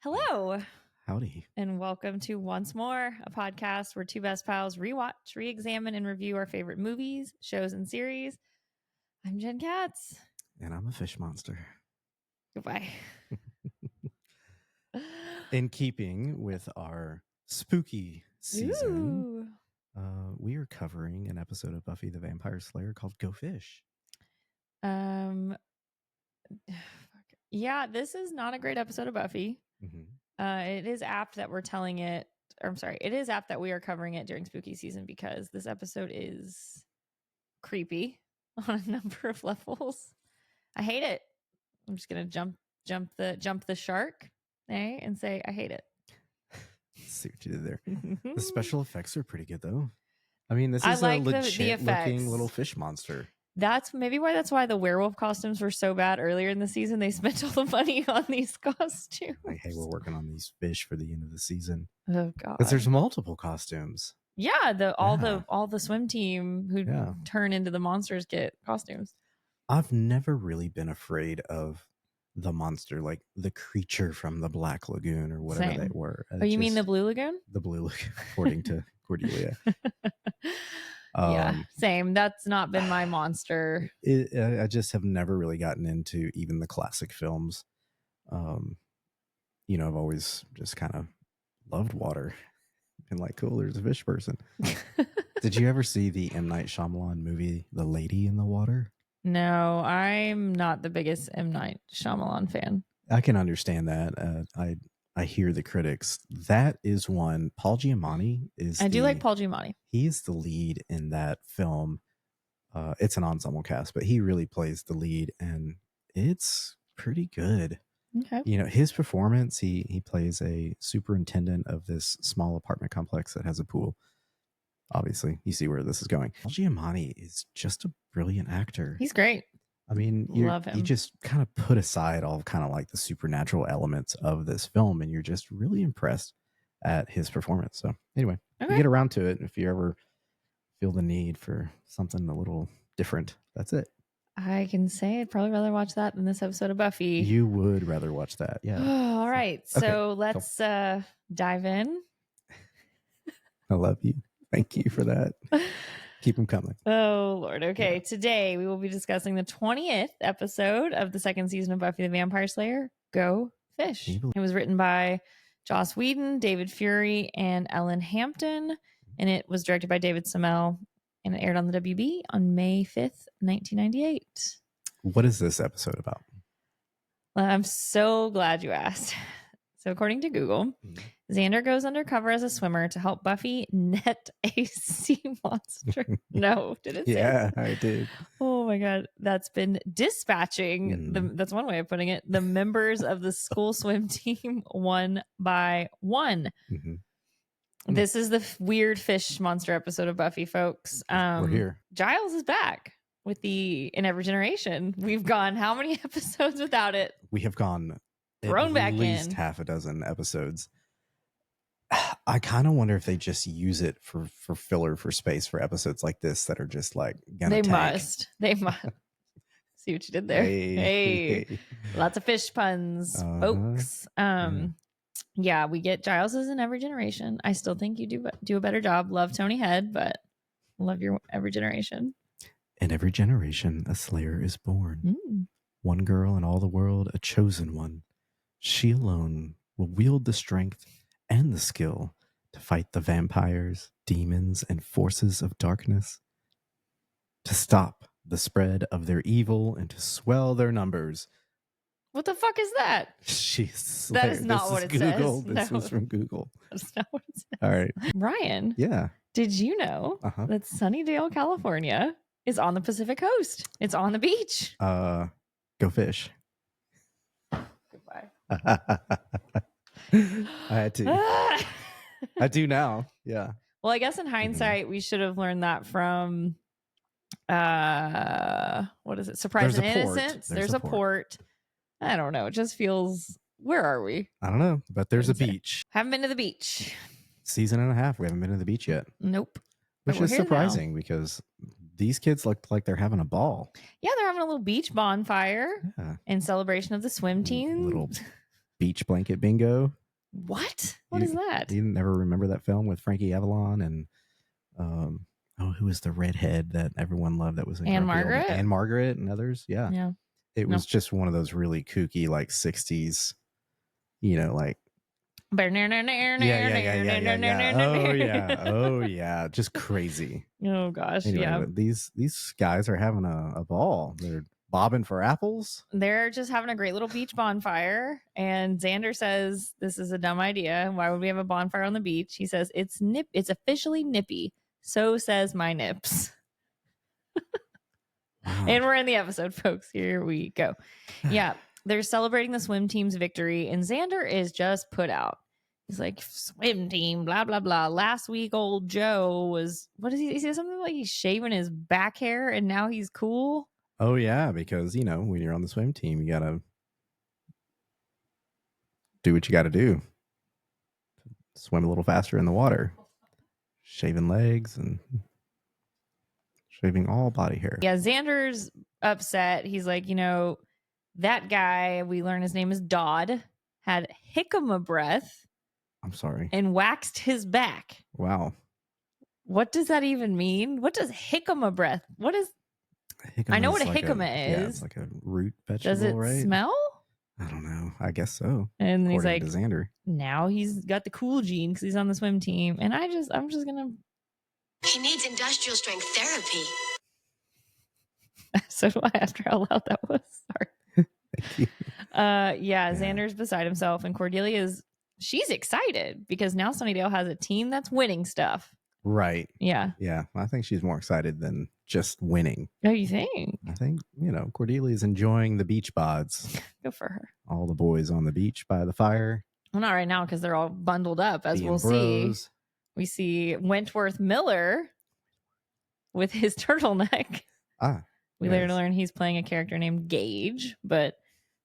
Hello, Howdy. and welcome to Once More, a podcast where two best pals rewatch, re-examine, and review our favorite movies, shows, and series. I'm Jen Katz. And I'm a fish monster. Goodbye. In keeping with our spooky season, we are covering an episode of Buffy the Vampire Slayer called Go Fish. Yeah, this is not a great episode of Buffy. It is apt that we're telling it, or I'm sorry, it is apt that we are covering it during spooky season because this episode is creepy on a number of levels. I hate it. I'm just gonna jump the shark, and say I hate it. See what you did there. The special effects are pretty good, though. I mean, this is like a legit the looking little fish monster. That's why the werewolf costumes were so bad earlier in the season. They spent all the money on these costumes. Like, hey, we're working on these fish for the end of the season. Oh god, because there's multiple costumes. Yeah, all the swim team who turn into the monsters get costumes. I've never really been afraid of the monster, like the creature from the Black Lagoon or whatever they were. Oh, you mean the Blue Lagoon? The Blue Lagoon, according to Cordelia. Yeah, same. That's not been my monster. I just have never really gotten into even the classic films. I've always just kind of loved water. And like, cool, there's a fish person. Did you ever see the M. Night Shyamalan movie, The Lady in the Water? No, I'm not the biggest M. Night Shyamalan fan. I can understand that. I hear the critics. That is one. Paul Giamatti is. I do like Paul Giamatti. He's the lead in that film. It's an ensemble cast, but he really plays the lead, and it's pretty good. Okay. His performance. He plays a superintendent of this small apartment complex that has a pool. Obviously, you see where this is going. Paul Giamatti is just a brilliant actor. He's great. I mean, Love him. You just kind of put aside all kind of like the supernatural elements of this film, and you're just really impressed at his performance. So anyway, You get around to it. If you ever feel the need for something a little different, that's it. I can say I'd probably rather watch that than this episode of Buffy. You would rather watch that. Yeah. All right. So let's dive in. I love you. Thank you for that. Keep them coming. Oh, Lord. Okay. Yeah. Today we will be discussing the 20th episode of the second season of Buffy the Vampire Slayer, Go Fish. It was written by Joss Whedon, David Fury, and Ellen Hampton, and it was directed by David Semel, and it aired on the WB on May 5th, 1998. What is this episode about? I'm so glad you asked. So according to Google, Xander goes undercover as a swimmer to help Buffy net a sea monster. No, did it say? Yeah, I did. Oh my God. That's been dispatching. That's one way of putting it. The members of the school swim team one by one. This is the weird fish monster episode of Buffy, folks. We're here. Giles is back with the In Every Generation. We've gone how many episodes without it? We have gone thrown back at least half a dozen episodes. I kind of wonder if they just use it for filler, for space, for episodes like this that are just like They must see what you did there. Hey. Lots of fish puns, folks. Yeah, we get Giles's In Every Generation. I still think you do a better job. Love Tony Head, but love your Every Generation. In every generation, a Slayer is born. One girl in all the world, a chosen one. She alone will wield the strength and the skill to fight the vampires, demons, and forces of darkness, to stop the spread of their evil and to swell their numbers. What the fuck is that? That is not what it says. This was from Google. That's not what it says. All right. Ryan. Yeah. Did you know that Sunnydale, California is on the Pacific coast? It's on the beach. Go fish. Goodbye. I had to. I do now. Yeah. Well, I guess in hindsight, we should have learned that from what is it? Surprise and Innocence. There's a port. I don't know. It just feels. Where are we? I don't know, but there's a beach. Haven't been to the beach. Season and a half. We haven't been to the beach yet. Nope. Which is surprising because these kids look like they're having a ball. Yeah, they're having a little beach bonfire in celebration of the swim team. Beach Blanket Bingo. What? What is that? You never remember that film with Frankie Avalon and who was the redhead that everyone loved that was in Anne Margaret? Anne Margaret and others? Yeah. It was just one of those really kooky, like 60s, like yeah. Oh yeah. Just crazy. Oh gosh. Anyway, yeah. These guys are having a ball. They're bobbing for apples. They're just having a great little beach bonfire. And Xander says this is a dumb idea. Why would we have a bonfire on the beach? He says it's officially nippy. So says my nips. Wow. And we're in the episode, folks. Here we go. Yeah. They're celebrating the swim team's victory, and Xander is just put out. He's like, swim team, blah, blah, blah. Last week, old Joe was, what does he say? Something like he's shaving his back hair and now he's cool. Oh, yeah. Because, when you're on the swim team, you got to do what you got to do. Swim a little faster in the water. Shaving legs and shaving all body hair. Yeah, Xander's upset. He's like, that guy, we learn his name is Dodd, had jicama breath. I'm sorry. And waxed his back. Wow. What does that even mean? What does jicama breath? What is... I know what a jicama is. Yeah, it's like a root vegetable, does it right? Smell? I don't know. I guess so. And he's like, to Xander. Now he's got the cool gene because he's on the swim team. And I'm just going to... He needs industrial strength therapy. So do I, after how loud that was. Sorry. Thank you. Xander's beside himself. And she's excited because now Sunnydale has a team that's winning stuff. Right. Yeah. Yeah. I think she's more excited than just winning. Oh, you think? I think, Cordelia's enjoying the beach bods. Good for her. All the boys on the beach by the fire. Well, not right now because they're all bundled up, as we'll see. We see Wentworth Miller with his turtleneck. We later learn he's playing a character named Gage. But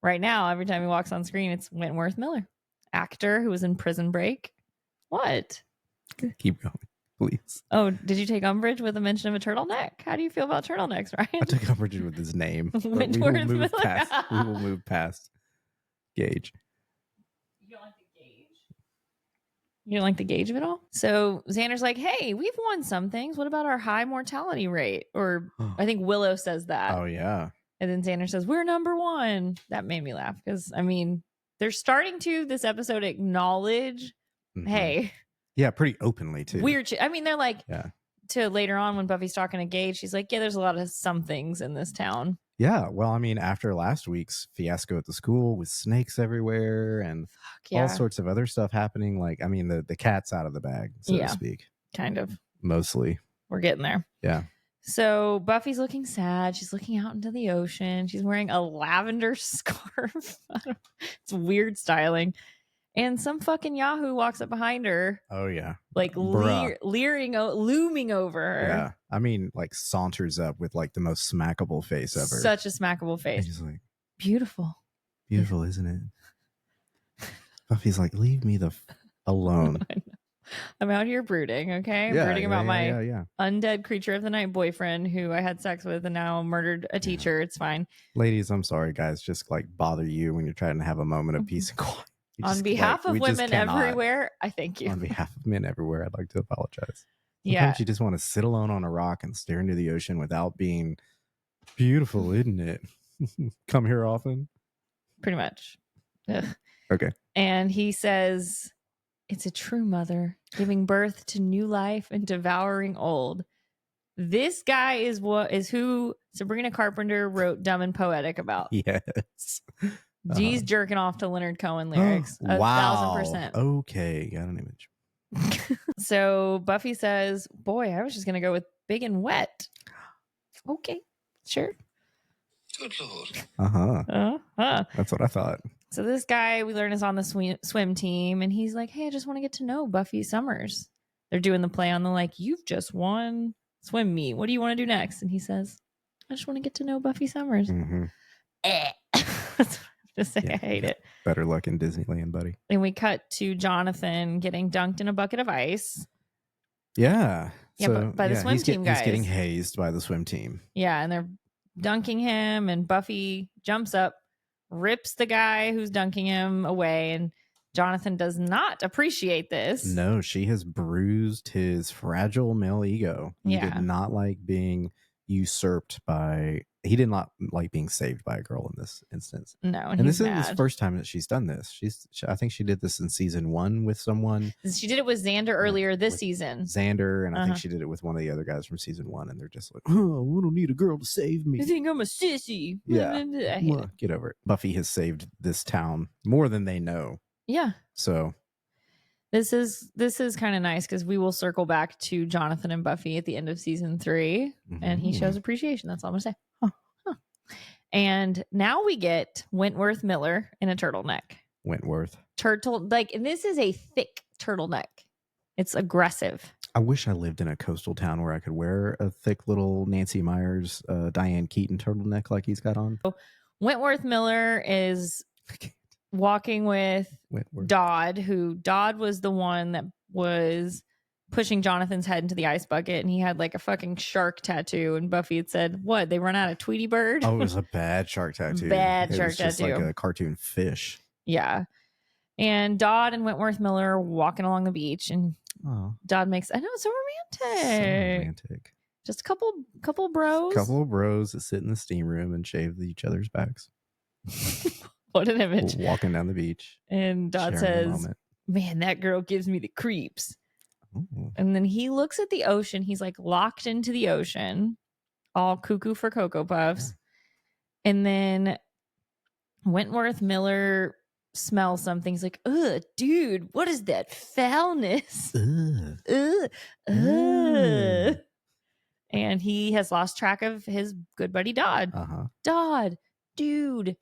right now, every time he walks on screen, it's Wentworth Miller. Actor who was in Prison Break. What? Keep going, please. Oh, did you take umbrage with the mention of a turtleneck? How do you feel about turtlenecks, Ryan? I took umbrage with his name. We will move past Gage. You don't like the Gage? You don't like the Gage of it all? So Xander's like, hey, we've won some things. What about our high mortality rate? Or I think Willow says that. Oh, yeah. And then Xander says, we're number one. That made me laugh because, they're starting to, this episode, acknowledge, hey. Yeah, pretty openly, too. They're like, to later on when Buffy's talking to Gage, she's like, yeah, there's a lot of some things in this town. Yeah, well, after last week's fiasco at the school with snakes everywhere and all sorts of other stuff happening, the cat's out of the bag, so to speak. Kind of. Mostly. We're getting there. Yeah. So Buffy's looking sad. She's looking out into the ocean. She's wearing a lavender scarf. It's weird styling. And some fucking Yahoo walks up behind her. Oh, yeah. Like looming over her. Yeah. Saunters up with the most smackable face ever. Such a smackable face. Just beautiful. Beautiful, isn't it? Buffy's like, leave me alone. I'm out here brooding, okay? Brooding about my undead creature of the night boyfriend who I had sex with and now murdered a teacher. It's fine. Ladies, I'm sorry, guys. Just bother you when you're trying to have a moment of peace and quiet. On behalf of women everywhere, I thank you. On behalf of men everywhere, I'd like to apologize. Yeah. Sometimes you just want to sit alone on a rock and stare into the ocean without being beautiful, isn't it? Come here often? Pretty much. Ugh. Okay. And he says, it's a true mother, giving birth to new life and devouring old. This guy is who Sabrina Carpenter wrote Dumb and Poetic about. Yes. G's jerking off to Leonard Cohen lyrics. Wow. 1,000%. Okay, got an image. So Buffy says, boy, I was just going to go with big and wet. Okay, sure. Good Lord. That's what I thought. So this guy, we learn, is on the swim team. And he's like, hey, I just want to get to know Buffy Summers. They're doing the play on the you've just won swim meet. What do you want to do next? And he says, I just want to get to know Buffy Summers. Mm-hmm. That's just say I hate it. Better luck in Disneyland, buddy. And we cut to Jonathan getting dunked in a bucket of ice. Yeah. But by the swim team guys. He's getting hazed by the swim team. Yeah, and they're dunking him, and Buffy jumps up, rips the guy who's dunking him away, and Jonathan does not appreciate this. No, she has bruised his fragile male ego. He did not like being usurped by. He did not like being saved by a girl in this instance. No, and this isn't the first time that she's done this. I think she did this in season 1 with someone. She did it with Xander earlier this season. Xander, and I think she did it with one of the other guys from season 1, and they're just like, "Oh, we don't need a girl to save me. You think I'm a sissy?" Yeah, get over it. Buffy has saved this town more than they know. Yeah. So this is kind of nice because we will circle back to Jonathan and Buffy at the end of season 3, and he shows appreciation. That's all I'm gonna say. And now we get Wentworth Miller in a turtleneck. Wentworth. And this is a thick turtleneck. It's aggressive. I wish I lived in a coastal town where I could wear a thick little Nancy Myers, Diane Keaton turtleneck like he's got on. So Wentworth Miller is walking with Dodd, who Dodd was the one that was pushing Jonathan's head into the ice bucket, and he had like a fucking shark tattoo, and Buffy had said, what, they run out of Tweety Bird? Oh, it was a bad shark tattoo. Bad it shark was just tattoo. Like a cartoon fish. Yeah. And Dodd and Wentworth Miller are walking along the beach, and Dodd makes, I know, it's so romantic. Just a couple bros. Couple of bros that sit in the steam room and shave each other's backs. What an image. Walking down the beach. And Dodd says, man, that girl gives me the creeps. Ooh. And then he looks at the ocean. He's like locked into the ocean, all cuckoo for Cocoa Puffs. Yeah. And then Wentworth Miller smells something. He's like, ugh, dude, what is that foulness? And he has lost track of his good buddy Dodd. Dodd, dude.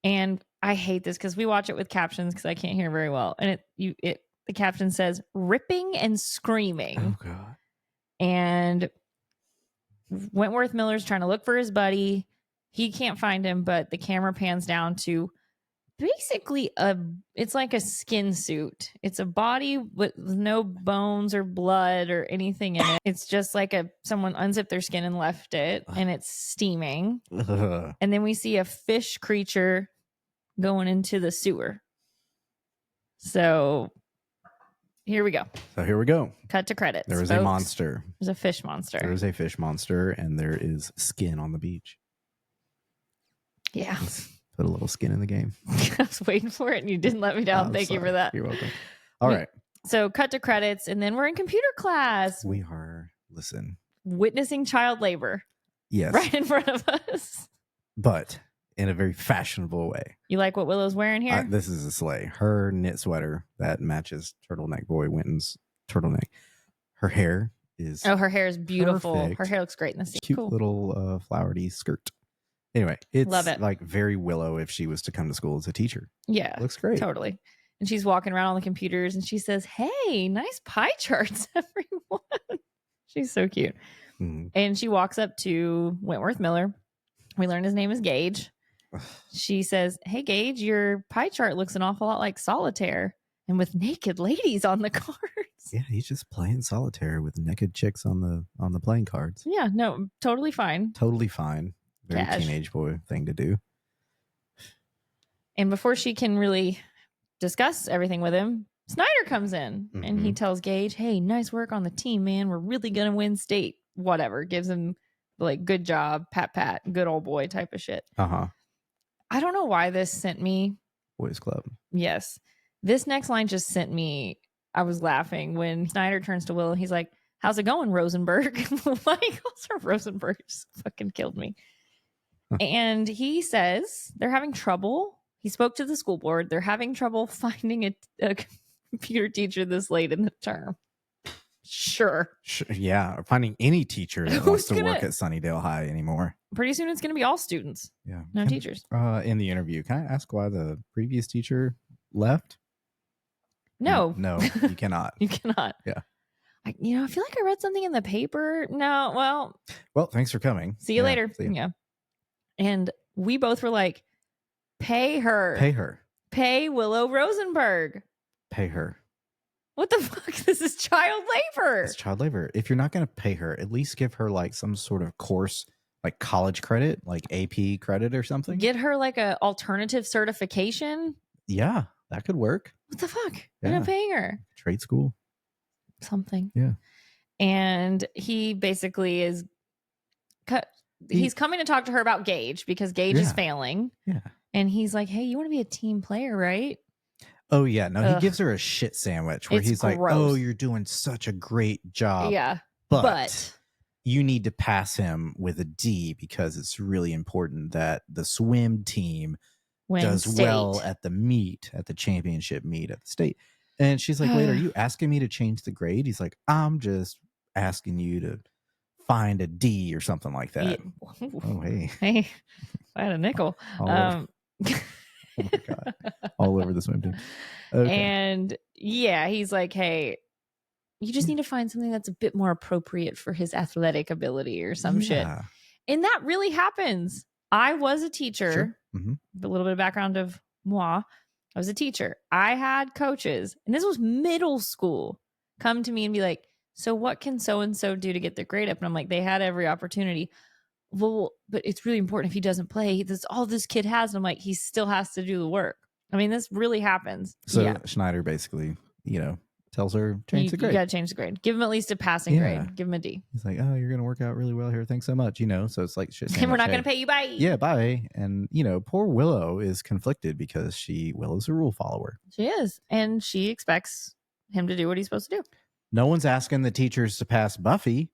And I hate this because we watch it with captions because I can't hear very well. And the caption says ripping and screaming. Oh God. And Wentworth Miller's trying to look for his buddy. He can't find him, but the camera pans down to basically it's like a skin suit. It's a body with no bones or blood or anything in it. It's just like someone unzipped their skin and left it, and it's steaming. And then we see a fish creature going into the sewer. So here we go. Cut to credits. There is a monster. There's a fish monster. There is a fish monster, and there is skin on the beach. Yeah. Put a little skin in the game. I was waiting for it, and you didn't let me down. Thank you for that. You're welcome. All right. So cut to credits, and then we're in computer class. We are, witnessing child labor. Yes. Right in front of us. But in a very fashionable way. You like what Willow's wearing here? This is a slay. Her knit sweater that matches Turtleneck Boy Winton's turtleneck. Her hair is her hair is beautiful. Perfect. Her hair looks great in this scene. Cute little flowery skirt. Anyway, it's Love it. Like very Willow if she was to come to school as a teacher. Yeah. Looks great. Totally. And she's walking around on the computers and she says, hey, nice pie charts, everyone. She's so cute. Mm-hmm. And she walks up to Wentworth Miller. We learn his name is Gage. She says, hey, Gage, your pie chart looks an awful lot like Solitaire and with naked ladies on the cards. Yeah, he's just playing Solitaire with naked chicks on the playing cards. Yeah, no, totally fine. Totally fine. Very teenage boy thing to do. And before she can really discuss everything with him, Snyder comes in and he tells Gage, hey, nice work on the team, man. We're really going to win state. Whatever. Gives him like, good job, pat, good old boy type of shit. Uh-huh. I don't know why this sent me. Boys Club. Yes. This next line just sent me. I was laughing when Snyder turns to Willow. And he's like, how's it going, Rosenberg? Why he calls her Rosenberg just fucking killed me. And he says they're having trouble. He spoke to the school board. They're having trouble finding a computer teacher this late in the term. Sure. Yeah. Or finding any teacher that wants to work at Sunnydale High anymore. Pretty soon it's going to be all students. Yeah. No teachers. In the interview, can I ask why the previous teacher left? No. No, you cannot. You cannot. Yeah. I feel like I read something in the paper. No, well, thanks for coming. See you later. See you. Yeah. And we both were like, pay her. Pay Willow Rosenberg. Pay her. What the fuck? This is child labor. It's child labor. If you're not going to pay her, at least give her like some sort of course like college credit, like AP credit or something. Get her like a alternative certification. Yeah, that could work. What the fuck? They're not paying her. Trade school. Something. Yeah. And he basically is he's coming to talk to her about Gage because Gage is failing. Yeah. And he's like, hey, you want to be a team player, right? Oh, yeah. No, he gives her a shit sandwich where he's like, oh, you're doing such a great job. Yeah. But you need to pass him with a D because it's really important that the swim team does well at the meet, at the championship meet at the state. And she's like, wait, are you asking me to change the grade? He's like, I'm just asking you to find a D or something like that. Yeah. Oh, hey. Hey, if I had a nickel. Oh my God. All over the swim team. Okay. And yeah, he's like, hey, you just need to find something that's a bit more appropriate for his athletic ability or some shit. And that really happens. I was a teacher. Sure. Mm-hmm. A little bit of background of moi. I was a teacher. I had coaches, and this was middle school, come to me and be like, so what can so-and-so do to get their grade up? And I'm like, they had every opportunity. Well, but it's really important if he doesn't play. That's all this kid has. And I'm like, he still has to do the work. I mean, this really happens. So Schneider basically, tells her change the grade. You got to change the grade. Give him at least a passing grade. Give him a D. He's like, oh, you're going to work out really well here. Thanks so much. So it's like shit. And we're not going to pay you. Bye. Yeah, bye. And, poor Willow is conflicted because Willow's a rule follower. She is. And she expects him to do what he's supposed to do. No one's asking the teachers to pass Buffy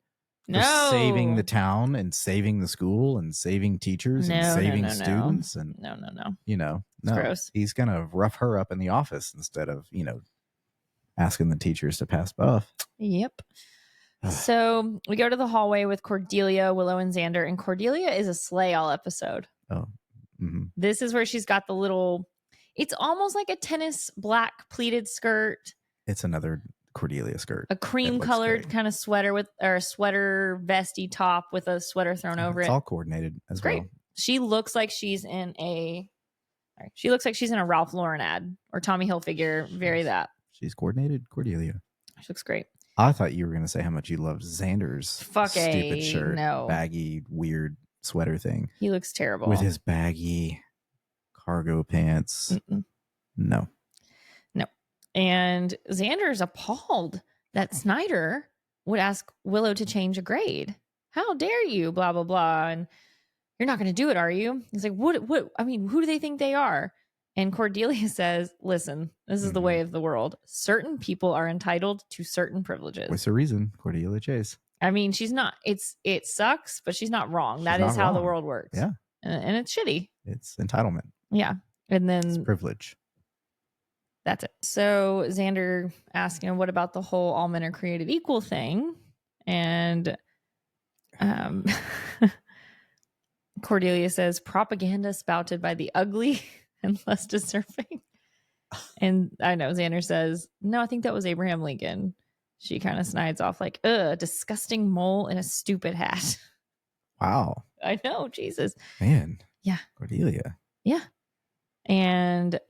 for saving the town and saving the school and saving teachers and saving students. And No. No, gross. He's going to rough her up in the office instead of, asking the teachers to pass Buff. Yep. So we go to the hallway with Cordelia, Willow, and Xander. And Cordelia is a slay all episode. Oh. Mm-hmm. This is where she's got the little, it's almost like a tennis black pleated skirt. It's another Cordelia skirt. A cream colored kind of sweater or a sweater vesty top with a sweater thrown over it. It's all coordinated as well. She looks like she's in a Ralph Lauren ad or Tommy Hilfiger. Very that. She's coordinated Cordelia. She looks great. I thought you were going to say how much you loved Xander's stupid shirt. No. Baggy, weird sweater thing. He looks terrible. With his baggy cargo pants. Mm-mm. No. And Xander's appalled that Snyder would ask Willow to change a grade. How dare you? Blah, blah, blah. And you're not going to do it, are you? He's like, what? I mean, who do they think they are? And Cordelia says, listen, this is the way of the world. Certain people are entitled to certain privileges. What's the reason? Cordelia Chase. I mean, she's not, it sucks, but she's not wrong. That is how the world works. Yeah. And it's shitty. It's entitlement. Yeah. And then it's privilege. That's it. So Xander asked, what about the whole all men are created equal thing? And Cordelia says, propaganda spouted by the ugly and less deserving. And I know Xander says, no, I think that was Abraham Lincoln. She kind of snides off like, disgusting mole in a stupid hat. Wow. I know, Jesus. Man. Yeah. Cordelia. Yeah. And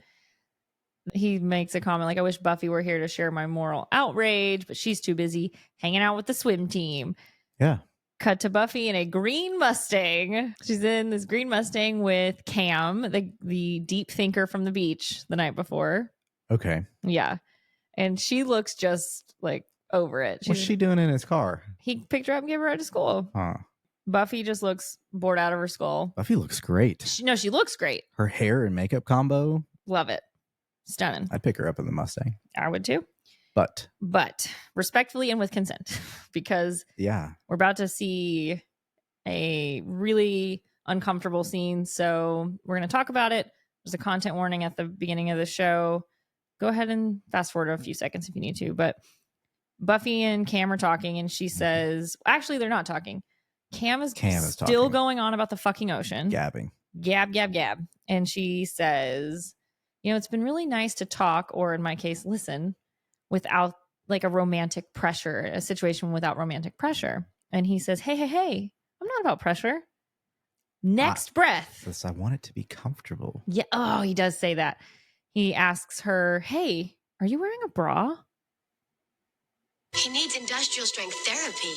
he makes a comment like, I wish Buffy were here to share my moral outrage, but she's too busy hanging out with the swim team. Yeah. Cut to Buffy in a green Mustang. She's in this green Mustang with Cam, the deep thinker from the beach the night before. Okay. Yeah. And she looks just like over it. What's she doing in his car? He picked her up and gave her a ride to school. Huh. Buffy just looks bored out of her skull. Buffy looks great. She looks great. Her hair and makeup combo. Love it. Stunning. I'd pick her up in the Mustang. I would too. But respectfully and with consent, because we're about to see a really uncomfortable scene. So we're going to talk about it. There's a content warning at the beginning of the show. Go ahead and fast forward a few seconds if you need to. But Buffy and Cam are talking, and she says, actually, they're not talking. Cam is still going on about the fucking ocean. Gabbing. Gab. And she says, it's been really nice to talk, or in my case, listen, without like a romantic pressure, a situation without romantic pressure. And he says, hey, I'm not about pressure. Next breath. Says, I want it to be comfortable. Yeah. Oh, he does say that. He asks her, hey, are you wearing a bra? He needs industrial strength therapy.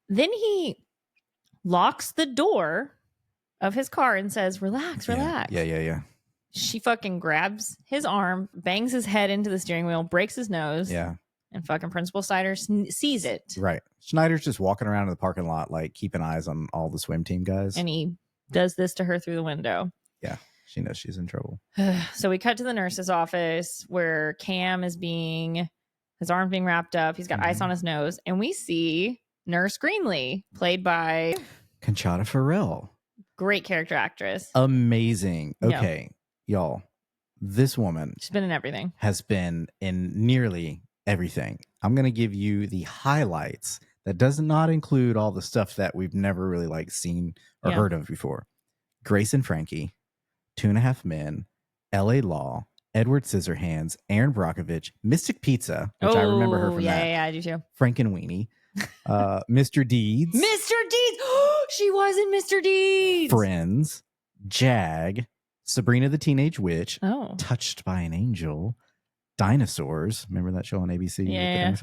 Then he locks the door of his car and says, relax. Yeah. She fucking grabs his arm, bangs his head into the steering wheel, breaks his nose. Yeah. And fucking Principal Snyder sees it. Right. Schneider's just walking around in the parking lot, like keeping eyes on all the swim team guys. And he does this to her through the window. Yeah. She knows she's in trouble. So we cut to the nurse's office where Cam is his arm's being wrapped up. He's got ice on his nose. And we see Nurse Greenlee, played by Conchata Farrell. Great character actress. Amazing. Okay, y'all. This woman. She's been in everything. Has been in nearly everything. I'm going to give you the highlights. That does not include all the stuff that we've never really like seen or heard of before. Grace and Frankie, 2.5 Men, L.A. Law, Edward Scissorhands, Aaron Brockovich, Mystic Pizza, which I remember her from that. Yeah, I do too. Frank and Weenie, Mr. Deeds. Mr. Deeds! She was in Mr. Deeds! Friends, Jag, Sabrina the Teenage Witch, Touched by an Angel, Dinosaurs. Remember that show on ABC? Yeah.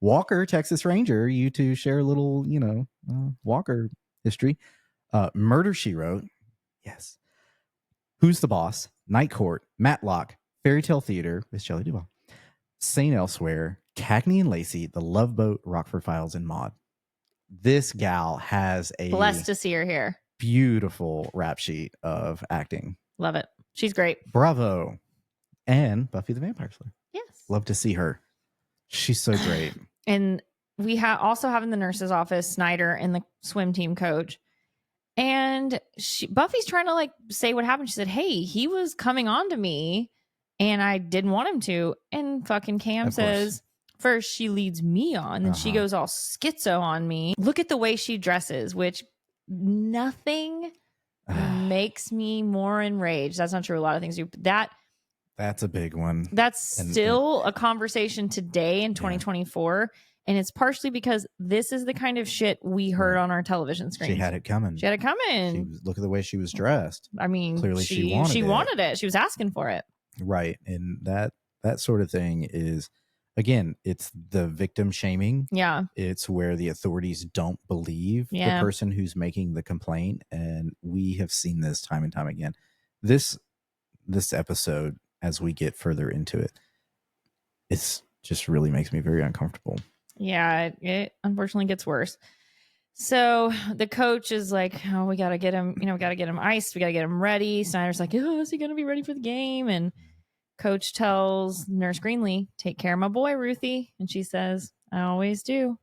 Walker, Texas Ranger. You two share a little, Walker history. Murder, She Wrote. Yes. Who's the Boss? Night Court, Matlock, Fairy Tale Theater with Shelley Duvall, St. Elsewhere, Cagney and Lacey, The Love Boat, Rockford Files, and Maude. This gal has a blessed to see her here. Beautiful rap sheet of acting. Love it. She's great. Bravo. And Buffy the Vampire Slayer. Yes. Love to see her. She's so great. And we also have in the nurse's office Snyder and the swim team coach. And Buffy's trying to like say what happened. She said, hey, he was coming on to me and I didn't want him to. And fucking Cam says, first she leads me on, then she goes all schizo on me. Look at the way she dresses, which nothing makes me more enraged. That's not true. A lot of things do. But that's a big one. That's still a conversation today in 2024. And it's partially because this is the kind of shit we heard on our television screen. She had it coming. Look at the way she was dressed. I mean, clearly she wanted it. She was asking for it. Right. And that sort of thing is, again, it's the victim shaming. Yeah. It's where the authorities don't believe the person who's making the complaint. And we have seen this time and time again. This episode, as we get further into it, it's just really makes me very uncomfortable. Yeah, it unfortunately gets worse. So the coach is like, oh, we got to get him, we got to get him iced. We got to get him ready. Snyder's like, oh, is he going to be ready for the game? And coach tells Nurse Greenlee, take care of my boy, Ruthie. And she says, I always do.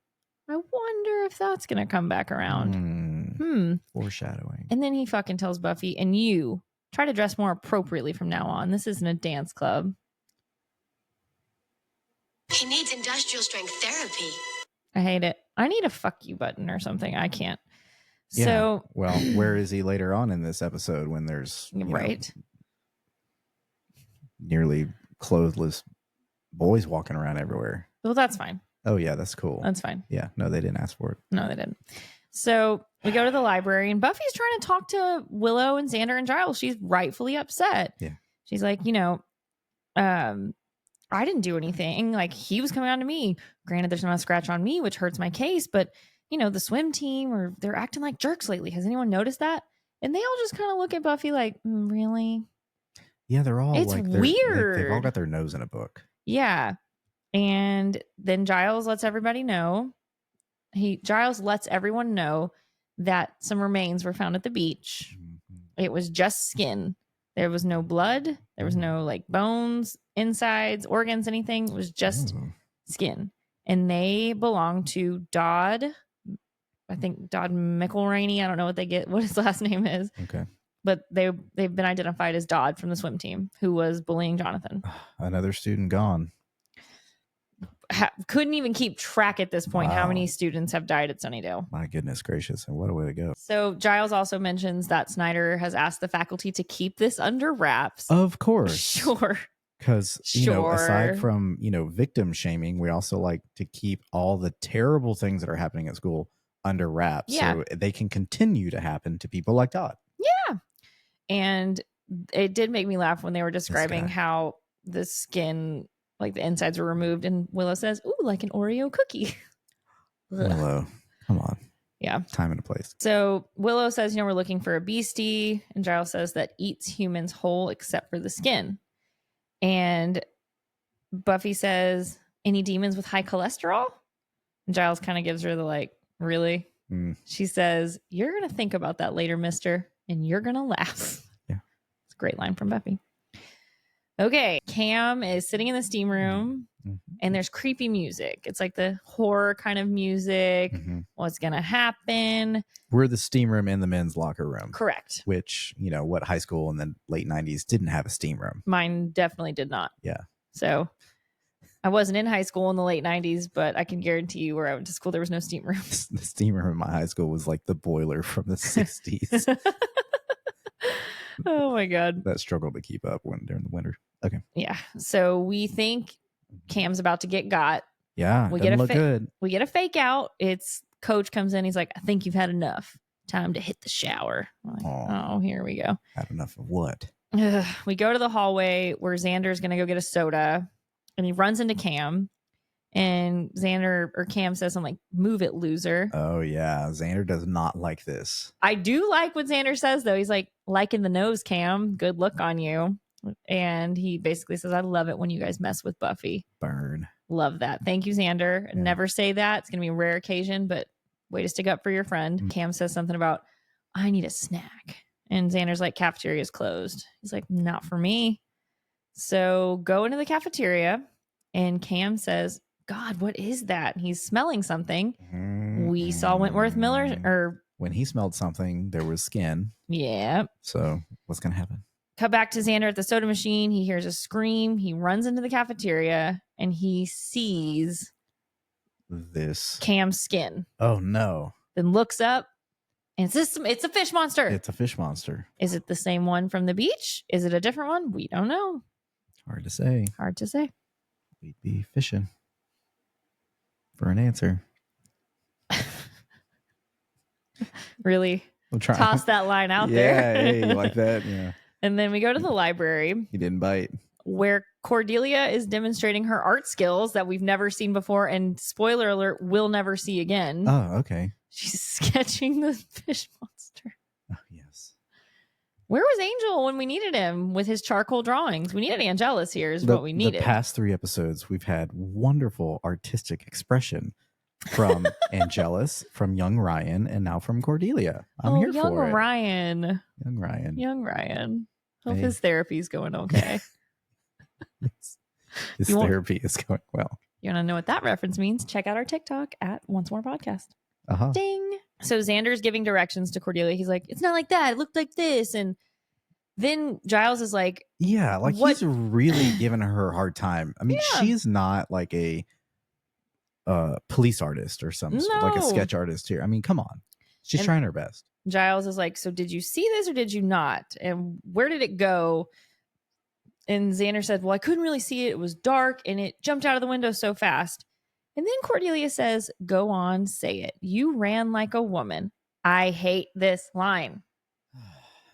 I wonder if that's going to come back around. Foreshadowing. And then he fucking tells Buffy, and you try to dress more appropriately from now on. This isn't a dance club. He needs industrial strength therapy. I hate it. I need a fuck you button or something. I can't. Yeah. So, well, where is he later on in this episode when there's nearly clothless boys walking around everywhere? Well, that's fine. Oh yeah, that's cool. That's fine. Yeah, no, they didn't ask for it. No, they didn't. So we go to the library and Buffy's trying to talk to Willow and Xander and Giles. She's rightfully upset. Yeah. She's like, I didn't do anything. Like, he was coming on to me. Granted, there's not a scratch on me, which hurts my case, but the swim team, they're acting like jerks lately. Has anyone noticed that? And they all just kind of look at Buffy like, really? Yeah, they're all it's weird. They've all got their nose in a book. Yeah. And then Giles lets everybody know. Giles lets everyone know that some remains were found at the beach. Mm-hmm. It was just skin. There was no blood. There was no like bones, insides, organs, anything. It was just skin. And they belong to Dodd. I think Dodd McElraney. I don't know what his last name is. Okay. But they've been identified as Dodd from the swim team who was bullying Jonathan. Another student gone. Couldn't even keep track at this point how many students have died at Sunnydale. My goodness gracious. And what a way to go. So Giles also mentions that Snyder has asked the faculty to keep this under wraps. Of course. Sure. Because, aside from, victim shaming, we also like to keep all the terrible things that are happening at school under wraps. Yeah. So they can continue to happen to people like Todd. Yeah. And it did make me laugh when they were describing how the skin, like the insides were removed. And Willow says, ooh, like an Oreo cookie. Willow, come on. Yeah. Time and a place. So Willow says, we're looking for a beastie. And Giles says that eats humans whole except for the skin. And Buffy says, any demons with high cholesterol? And Giles kind of gives her the really? She says, you're going to think about that later, mister, and you're going to laugh. Yeah. It's a great line from Buffy. Okay. Cam is sitting in the steam room and there's creepy music. It's like the horror kind of music. What's going to happen? We're the steam room in the men's locker room. Correct. Which, what high school in the late 90s didn't have a steam room? Mine definitely did not. Yeah. So I wasn't in high school in the late 90s, but I can guarantee you where I went to school, there was no steam room. The steam room in my high school was like the boiler from the 60s. Oh my God. That struggled to keep up during the winter. Okay. Yeah. So we think Cam's about to get got. Yeah. We Doesn't get look good. We get a fake out. It's Coach comes in. He's like, I think you've had enough. Time to hit the shower. Like, oh, here we go. Had enough of what? We go to the hallway where Xander's going to go get a soda and he runs into Cam and Cam says something like, move it, loser. Oh yeah. Xander does not like this. I do like what Xander says though. He's like, in the nose, Cam, good look on you. And he basically says, I love it when you guys mess with Buffy. Burn. Love that. Thank you, Xander. Yeah. Never say that. It's going to be a rare occasion, but way to stick up for your friend. Cam says something about, I need a snack. And Xander's like, cafeteria's closed. He's like, not for me. So go into the cafeteria and Cam says, God, what is that? And he's smelling something. We saw Wentworth Miller when he smelled something, there was skin. Yeah. So what's going to happen? Cut back to Xander at the soda machine. He hears a scream. He runs into the cafeteria and he sees this Cam's skin. Oh no. Then looks up and it's a fish monster. It's a fish monster. Is it the same one from the beach? Is it a different one? We don't know. Hard to say. We'd be fishing for an answer. Really? We'll try. Toss that line out there. Yeah, hey, you like that? Yeah. And then we go to the library. He didn't bite. Where Cordelia is demonstrating her art skills that we've never seen before. And spoiler alert, we'll never see again. Oh, okay. She's sketching the fish monster. Oh, yes. Where was Angel when we needed him with his charcoal drawings? We needed Angelus here is what we needed. The past 3 episodes, we've had wonderful artistic expression from Angelus, from young Ryan, and now from Cordelia. I'm here for it. Young Ryan. Hope his therapy's going okay. His therapy is going well. You want to know what that reference means? Check out our TikTok at oncemorepodcast. Ding. So Xander's giving directions to Cordelia. He's like, it's not like that. It looked like this. And then Giles is like, yeah, like he's really giving her a hard time. I mean, she's not like a police artist or something, like a sketch artist here. I mean, come on. She's trying her best. Giles is like, so did you see this or did you not? And where did it go? And Xander said, well, I couldn't really see it. It was dark and it jumped out of the window so fast. And then Cordelia says, go on, say it. You ran like a woman. I hate this line.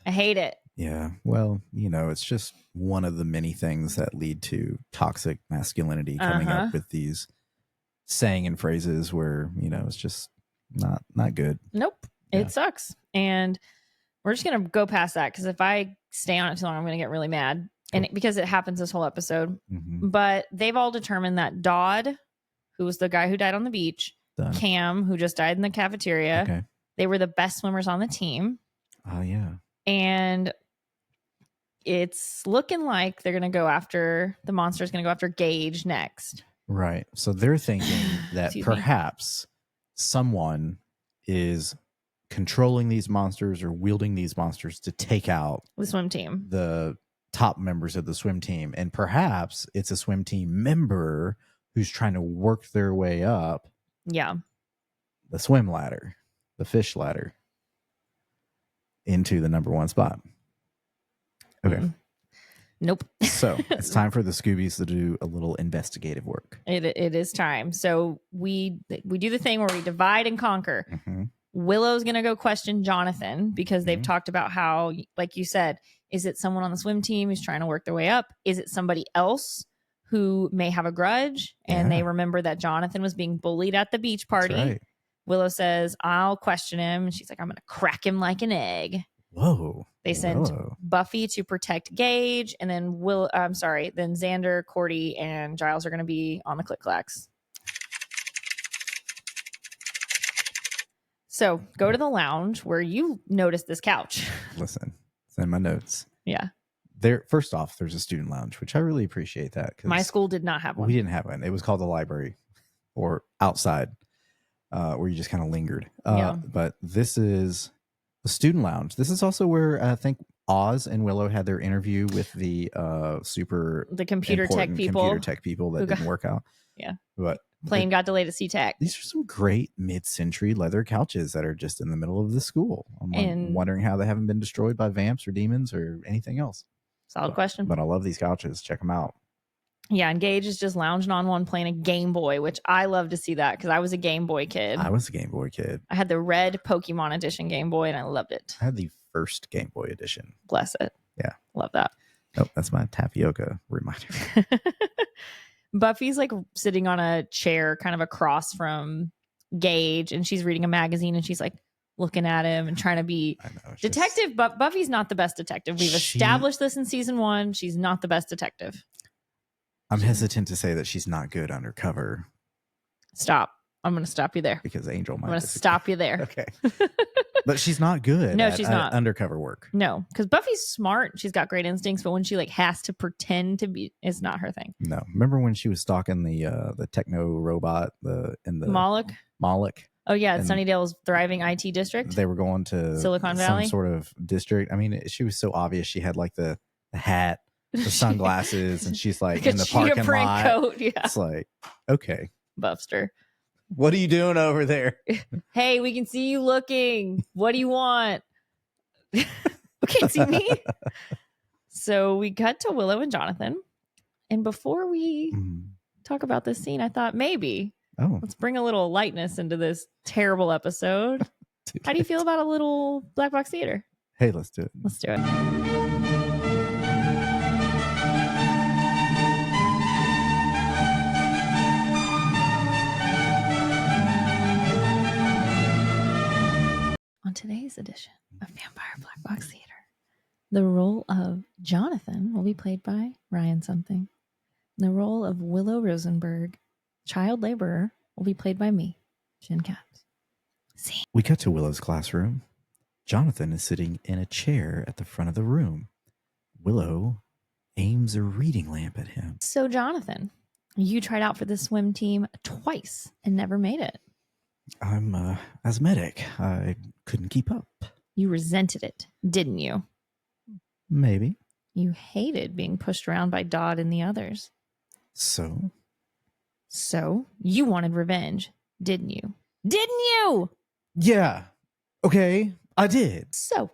I hate it. Yeah. Well, it's just one of the many things that lead to toxic masculinity coming up with these saying and phrases where, it's just not good. Nope. Yeah. It sucks. And we're just going to go past that because if I stay on it too long, I'm going to get really mad. And because it happens this whole episode. Mm-hmm. But they've all determined that Dodd, who was the guy who died on the beach, Cam, who just died in the cafeteria, they were the best swimmers on the team. Oh, yeah. And it's looking like they're going to go after, the monster's going to go after Gage next. Right. So they're thinking that perhaps someone is controlling these monsters or wielding these monsters to take out the swim team, the top members of the swim team. And perhaps it's a swim team member who's trying to work their way up. Yeah. The swim ladder, the fish ladder into the number 1 spot. Okay. Mm-hmm. Nope. So it's time for the Scoobies to do a little investigative work. It is time. So we do the thing where we divide and conquer. Mm-hmm. Willow's going to go question Jonathan because they've talked about how, like you said, is it someone on the swim team who's trying to work their way up? Is it somebody else who may have a grudge and they remember that Jonathan was being bullied at the beach party? Right. Willow says, I'll question him. And she's like, I'm going to crack him like an egg. Whoa. They send Willow. Buffy to protect Gage. And then then Xander, Cordy, and Giles are going to be on the Click-Clacks. So go to the lounge where you noticed this couch. Listen, it's in my notes. Yeah. First off, there's a student lounge, which I really appreciate that. My school did not have one. We didn't have one. It was called the library or outside where you just kind of lingered. But this is the student lounge. This is also where I think Oz and Willow had their interview with the computer tech people that didn't work out. Yeah. But plane got delayed at SeaTac. These are some great mid-century leather couches that are just in the middle of the school. I'm wondering how they haven't been destroyed by vamps or demons or anything else. Solid question. But I love these couches. Check them out. Yeah, and Gage is just lounging on one playing a Game Boy, which I love to see that because I was a Game Boy kid. I was a Game Boy kid. I had the red Pokemon edition Game Boy, and I loved it. I had the first Game Boy edition. Bless it. Yeah. Love that. Oh, that's my tapioca reminder. Buffy's like sitting on a chair kind of across from Gage, and she's reading a magazine, and she's like looking at him and trying to be detective. But Buffy's not the best detective. We've established this in season 1. She's not the best detective. I'm hesitant to say that she's not good undercover. Stop. I'm going to stop you there. Because Angel might. I'm going to stop you there. Okay. But she's not good. No, she's not. Undercover work. No, because Buffy's smart. She's got great instincts, but when she like has to pretend to be, it's not her thing. No. Remember when she was stalking the techno robot in the Moloch? Moloch. Oh yeah, Sunnydale's thriving IT district. They were going to Silicon Valley, some sort of district. I mean, she was so obvious. She had like the hat, the sunglasses, and she's like in the parking lot. Coat, yeah. It's like, okay, Buffster. What are you doing over there? Hey, we can see you looking. What do you want? You can't see me. So we cut to Willow and Jonathan. And before we talk about this scene, I thought maybe let's bring a little lightness into this terrible episode. How do you feel about a little Black Box Theater? Hey, let's do it. Let's do it. On today's edition of Vampire Black Box Theater, the role of Jonathan will be played by Ryan Something. The role of Willow Rosenberg, child laborer, will be played by me, Jen Caps. See. We cut to Willow's classroom. Jonathan is sitting in a chair at the front of the room. Willow aims a reading lamp at him. So, Jonathan, you tried out for the swim team twice and never made it. I'm asthmatic. I couldn't keep up. You resented it, didn't you? Maybe. You hated being pushed around by Dodd and the others. So? So, you wanted revenge, didn't you? Didn't you? Yeah. Okay, I did. So,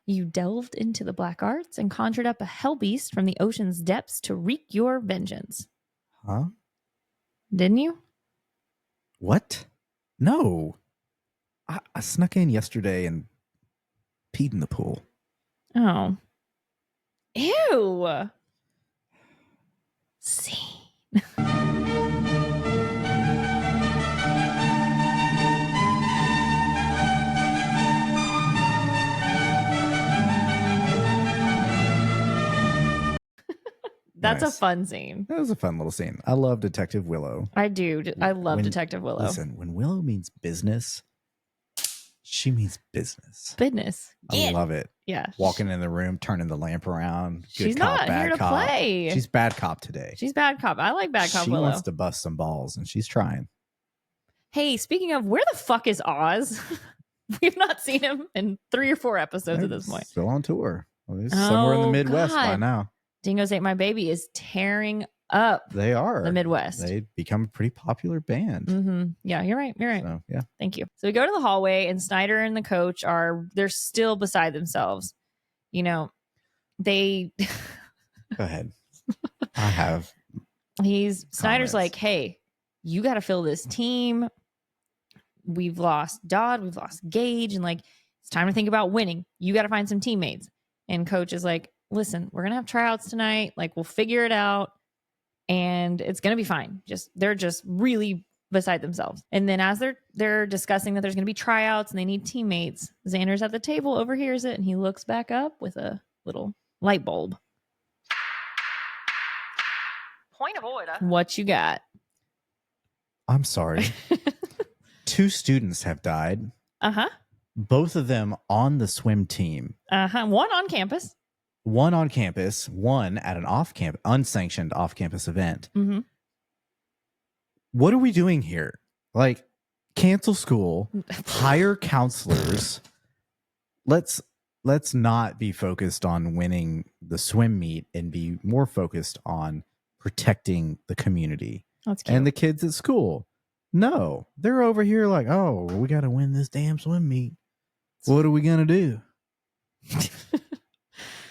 you delved into the black arts and conjured up a hell beast from the ocean's depths to wreak your vengeance. Huh? Didn't you? What? No. I snuck in yesterday and peed in the pool. Oh. Ew. Scene. That's nice. A fun scene. That was a fun little scene. I love Detective Willow. I do. I love Detective Willow. Listen, when Willow means business, she means business. Business. I love it. Yeah. Walking in the room, turning the lamp around. Good She's cop, not bad here to cop. play. She's bad cop today. She's bad cop. I like bad cop Willow. Willow. She wants to bust some balls, and she's trying. Hey, speaking of, where the fuck is Oz? We've not seen him in 3 or 4 episodes at this point. Still on tour. Well, he's somewhere in the Midwest by now. Dingoes Ate My Baby is tearing up. They are. The Midwest. They become a pretty popular band. Mm-hmm. Yeah, you're right. You're right. So, yeah. Thank you. So we go to the hallway and Snyder and the coach they're still beside themselves. You know, they... Go ahead. I have Snyder's like, hey, you got to fill this team. We've lost Dodd. We've lost Gage. And like, it's time to think about winning. You got to find some teammates. And coach is like, listen, we're going to have tryouts tonight. Like, we'll figure it out and it's going to be fine. They're just really beside themselves. And then as they're discussing that there's going to be tryouts and they need teammates, Xander's at the table, overhears it, and he looks back up with a little light bulb. Point of order. What you got? I'm sorry. 2 students have died. Uh-huh. Both of them on the swim team. Uh-huh. One on campus. One on campus, one at an off-campus, unsanctioned off-campus event. Mm-hmm. What are we doing here? Like, cancel school, hire counselors. Let's not be focused on winning the swim meet and be more focused on protecting the community and the kids at school. No, they're over here like, oh, we got to win this damn swim meet. What are we going to do?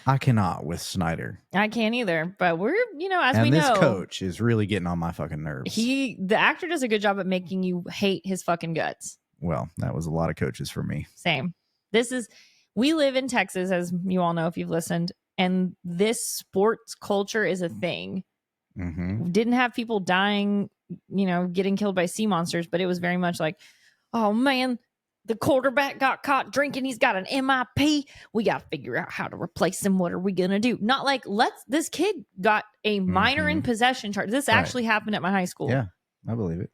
I cannot with Snyder. I can't either, but we're, as and we know. And this coach is really getting on my fucking nerves. The actor does a good job at making you hate his fucking guts. Well, that was a lot of coaches for me. Same. We live in Texas, as you all know if you've listened, and this sports culture is a thing. Mm-hmm. We didn't have people dying, getting killed by sea monsters, but it was very much like, oh man, the quarterback got caught drinking. He's got an MIP. We got to figure out how to replace him. What are we going to do? Not like, this kid got a minor in possession charge. This actually happened at my high school. Yeah, I believe it.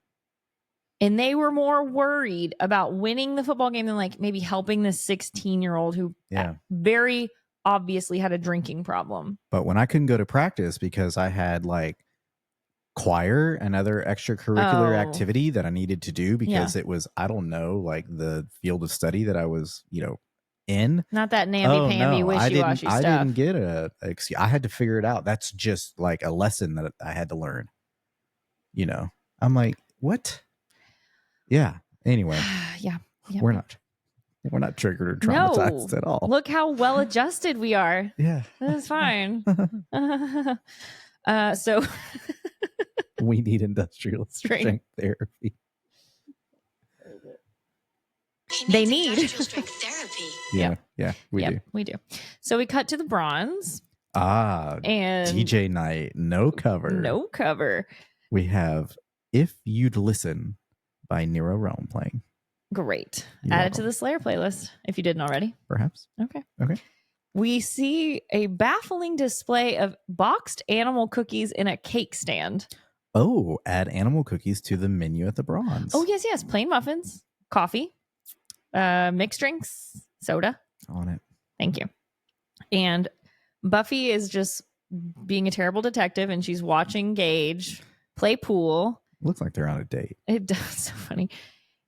And they were more worried about winning the football game than like maybe helping this 16-year-old who very obviously had a drinking problem. But when I couldn't go to practice because I had like choir and other extracurricular activity that I needed to do because it was, I don't know, like the field of study that I was, in. Not that namby-pamby wishy-washy stuff. I didn't get I had to figure it out. That's just like a lesson that I had to learn. I'm like, what? Yeah. Anyway. Yeah. We're not triggered or traumatized at all. Look how well adjusted we are. Yeah. That's fine. So we need industrial strength therapy. They need industrial strength therapy. Yeah, we do. So we cut to the bronze. And DJ night, no cover. We have If You'd Listen by Nero Realm playing. Great. Add it to the Slayer playlist if you didn't already. Perhaps. Okay. We see a baffling display of boxed animal cookies in a cake stand. Oh, add animal cookies to the menu at the bronze. Oh, yes. Plain muffins, coffee, mixed drinks, soda. On it. Thank you. And Buffy is just being a terrible detective, and she's watching Gage play pool. Looks like they're on a date. It does. So funny.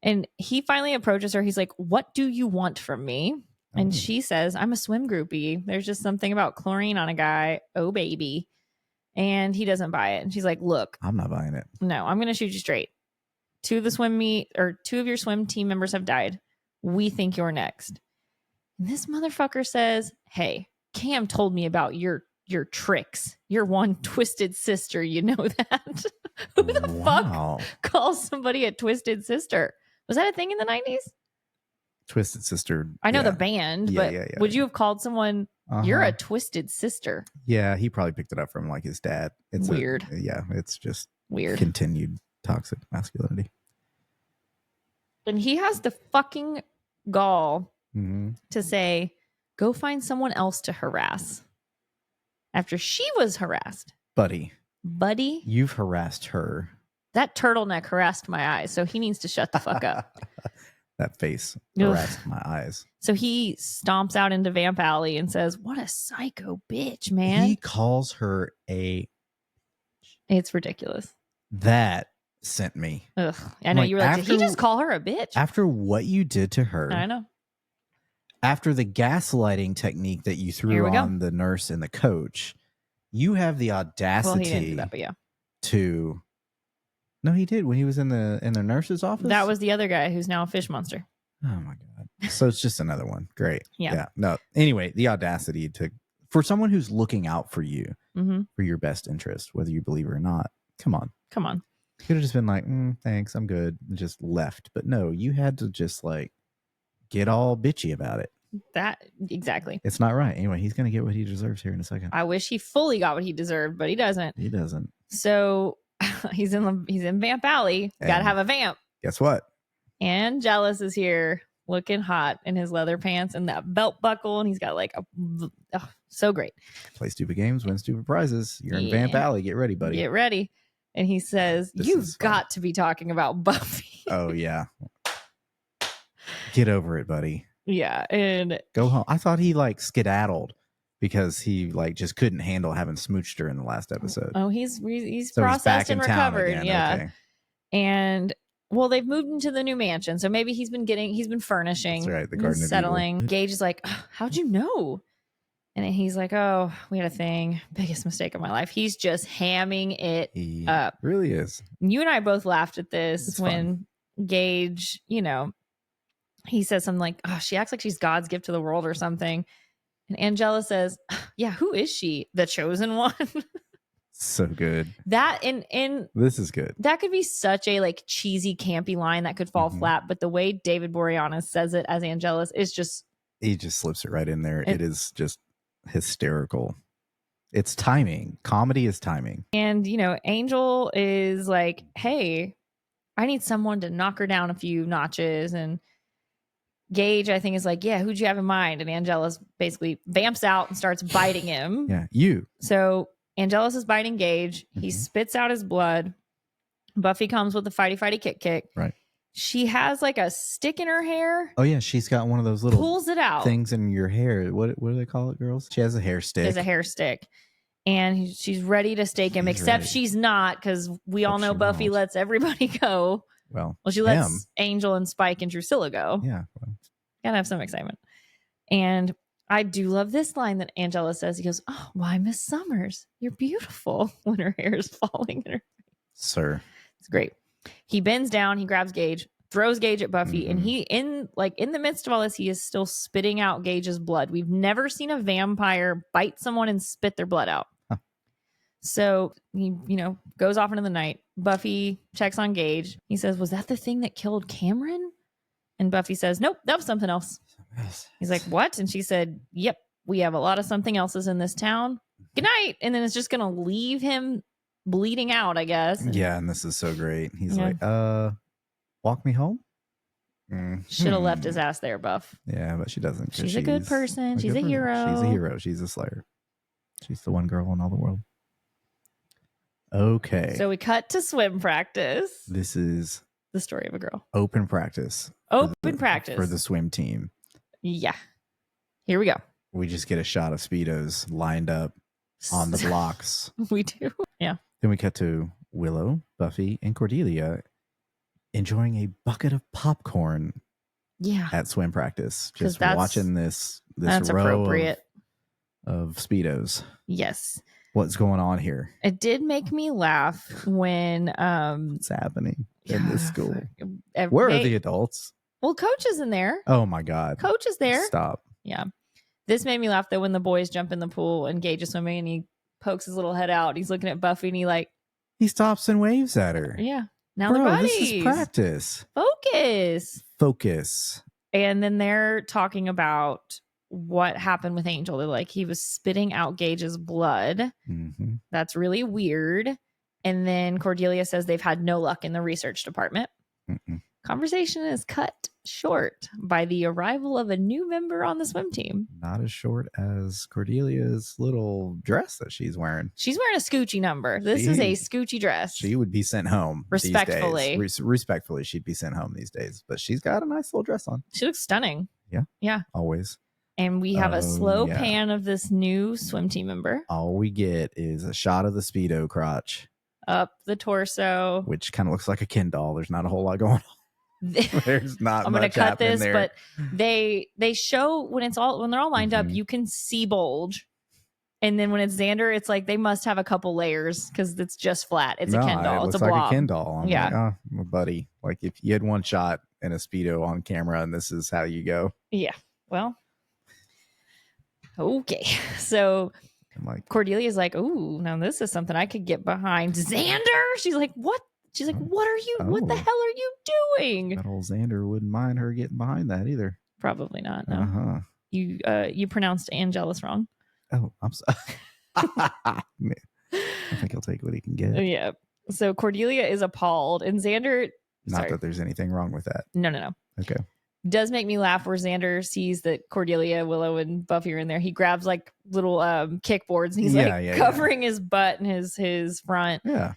And he finally approaches her. He's like, what do you want from me? And she says, I'm a swim groupie. There's just something about chlorine on a guy. Oh, baby. And he doesn't buy it. And she's like, look. I'm not buying it. No, I'm going to shoot you straight. 2 of your swim team members have died. We think you're next. And this motherfucker says, hey, Cam told me about your tricks. You're one twisted sister. You know that? Who the fuck calls somebody a twisted sister? Was that a thing in the 90s? Twisted Sister. I know the band, but would you have called someone, you're a twisted sister? Yeah, he probably picked it up from like his dad. It's weird. It's just weird. Continued toxic masculinity. And he has the fucking gall to say, go find someone else to harass. After she was harassed. Buddy. You've harassed her. That turtleneck harassed my eyes, so he needs to shut the fuck up. That face harassed my eyes. So he stomps out into Vamp Alley and says, what a psycho bitch, man. He calls her a... It's ridiculous. That sent me. Ugh. I know, you were like, did he just call her a bitch? After what you did to her. I know. After the gaslighting technique that you threw on the nurse and the coach, you have the audacity well, he didn't do that, but to... No, he did when he was in the nurse's office. That was the other guy who's now a fish monster. Oh my god! So it's just another one. Great. Yeah. No. Anyway, the audacity for someone who's looking out for you for your best interest, whether you believe it or not. Come on. Could have just been like, thanks, I'm good, and just left. But no, you had to just like get all bitchy about it. That exactly. It's not right. Anyway, he's gonna get what he deserves here in a second. I wish he fully got what he deserved, but he doesn't. He doesn't. So he's in Vamp Alley. Got to have a vamp. Guess what? Angelus is here, looking hot in his leather pants and that belt buckle, and he's got like so great. Play stupid games, win stupid prizes. You're in Vamp Alley. Get ready, buddy. Get ready. And he says, "You've got to be talking about Buffy." Oh yeah. Get over it, buddy. Yeah, and go home. I thought he like skedaddled because he like just couldn't handle having smooched her in the last episode. Oh, he's so processed and recovered. Yeah. Okay. And well, they've moved into the new mansion, so maybe he's been furnishing. That's right, the Garden of settling. Evil. Gage is like, "How'd you know?" And he's like, "Oh, we had a thing. Biggest mistake of my life." He's just hamming it up. Really is. You and I both laughed at this It's when fun. Gage, he says something like, "Oh, she acts like she's God's gift to the world or something." And Angela says, "Yeah, who is she? The chosen one?" So good. That in this is good. That could be such a like cheesy, campy line that could fall flat, but the way David Boreanaz says it as Angelus is just he just slips it right in there. It is just hysterical. It's timing. Comedy is timing. And Angel is like, "Hey, I need someone to knock her down a few notches." And Gage, I think, is like, "Yeah, who'd you have in mind?" And Angelus basically vamps out and starts biting him. Yeah, you. So Angelus is biting Gage. He spits out his blood. Buffy comes with a fighty kick. Right. She has like a stick in her hair. Oh yeah, she's got one of those little pulls it out things in your hair. What do they call it, girls? She has a hair stick. There's a hair stick. And she's ready to stake him, except she's not, because we all know Buffy lets everybody go. Well, she lets Angel and Spike and Drusilla go. Yeah. Well. Gotta have some excitement. And I do love this line that Angela says. He goes, "Oh, why, Miss Summers, you're beautiful," when her hair is falling in her face. Sir. It's great. He bends down, he grabs Gage, throws Gage at Buffy, and he in the midst of all this, he is still spitting out Gage's blood. We've never seen a vampire bite someone and spit their blood out. Huh. So he, goes off into the night. Buffy checks on Gage. He says, "Was that the thing that killed Cameron?" And Buffy says, "Nope, that was something else." He's like, "What?" And she said, "Yep, we have a lot of something else's in this town. Good night." And then it's just going to leave him bleeding out, I guess. Yeah, and this is so great. He's like, walk me home? Should have left his ass there, Buff. Yeah, but she doesn't. She's a good person. She's a hero. She's a hero. She's a slayer. She's the one girl in all the world. Okay. So we cut to swim practice. This is the story of a girl. Open practice. Practice. For the swim team. Yeah. Here we go. We just get a shot of Speedos lined up on the blocks. We do. Yeah. Then we cut to Willow, Buffy, and Cordelia enjoying a bucket of popcorn. Yeah. At swim practice. Just watching this that's row appropriate. Of Speedos. Yes. What's going on here? It did make me laugh when what's happening in this school. Where are the adults? Well, Coach is in there. Oh my God. Coach is there. Stop. Yeah. This made me laugh though when the boys jump in the pool and Gage is swimming and he pokes his little head out. He's looking at Buffy and he stops and waves at her. Yeah. Now they're buddies. This is practice. Focus. And then they're talking about what happened with Angel. They're like, he was spitting out Gage's blood. Mm-hmm. That's really weird. And then Cordelia says they've had no luck in the research department. Mm-mm. Conversation is cut short by the arrival of a new member on the swim team. Not as short as Cordelia's little dress that she's wearing. She's wearing a Scoochie number. This is a Scoochie dress. She would be sent home. Respectfully. These days. Respectfully, she'd be sent home these days. But she's got a nice little dress on. She looks stunning. Yeah. Yeah. Always. And we have a slow pan of this new swim team member. All we get is a shot of the Speedo crotch. Up the torso. Which kind of looks like a Ken doll. There's not a whole lot going on. There's not. I'm going to cut this, there. But they show when they're all lined up, you can see bulge, and then when it's Xander, it's like they must have a couple layers because it's just flat. It's a Ken doll. It it's looks a blob. like a Ken doll. I'm yeah, like, oh, my buddy. Like if you had one shot in a Speedo on camera, and this is how you go. Yeah. Well. Okay. So. Cordelia's like, "Ooh, now this is something I could get behind." Xander. She's like, "What?" She's like, "What are you? What the hell are you doing?" That old Xander wouldn't mind her getting behind that either. Probably not. No. You pronounced Angelus wrong. Oh, I'm sorry. I think he'll take what he can get. Yeah. So Cordelia is appalled, and Xander. Not that there's anything wrong with that. No. Okay. Does make me laugh where Xander sees that Cordelia, Willow, and Buffy are in there. He grabs like little kickboards and he's covering his butt and his front. Yeah.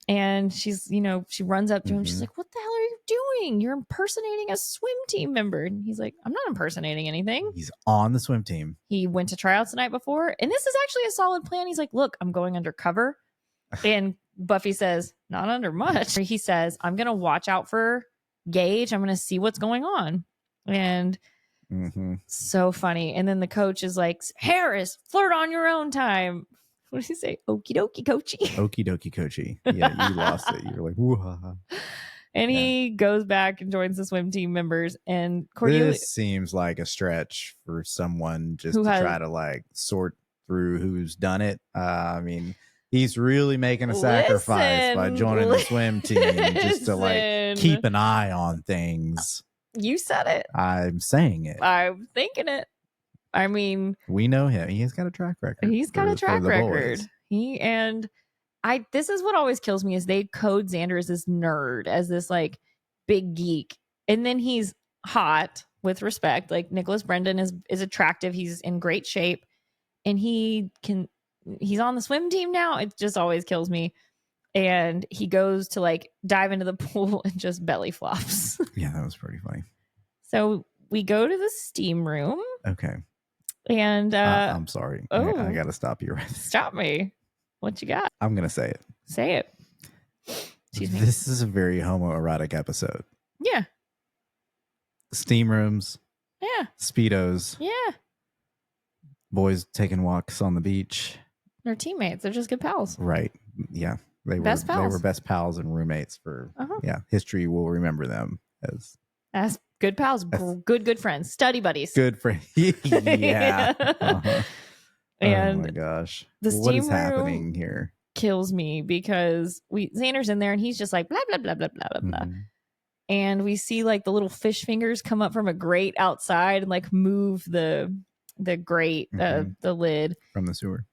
And she's, she runs up to him. She's like, "What the hell are you doing? You're impersonating a swim team member." And he's like, "I'm not impersonating anything." He's on the swim team. He went to tryouts the night before. And this is actually a solid plan. He's like, "Look, I'm going undercover." And Buffy says, "Not under much." He says, "I'm going to watch out for Gage. I'm going to see what's going on." And so funny. And then the coach is like, "Harris, flirt on your own time." What does he say? "Okie dokie, coachy." Okie dokie, coachy. Yeah, you lost it. You're like, woo-ha-ha. And he goes back and joins the swim team members. And Cordelia. This seems like a stretch for someone just to try to like sort through who's done it. I mean, he's really making a sacrifice by joining the swim team just to like keep an eye on things. You said it. I'm saying it. I'm thinking it. I mean, we know him. He's got a track record. He's got a track record. This is what always kills me is they code Xander as this nerd, as this like big geek. And then he's hot with respect. Like Nicholas Brendan is attractive. He's in great shape. And he's on the swim team now. It just always kills me. And he goes to like dive into the pool and just belly flops. Yeah, that was pretty funny. So we go to the steam room. Okay. And I'm sorry. I got to stop you right there. Stop me. What you got? I'm going to say it. Say it. Excuse me. This is a very homoerotic episode. Yeah. Steam rooms. Yeah. Speedos. Yeah. Boys taking walks on the beach. They're teammates. They're just good pals. Right. Yeah. They were best pals and roommates for history will remember them as good pals, good friends, study buddies. Good friends. Yeah. And oh my gosh. The steam what is happening here? Kills me because Xander's in there and he's just like blah blah blah blah blah blah blah. And we see like the little fish fingers come up from a grate outside and like move the grate, the lid from the sewer.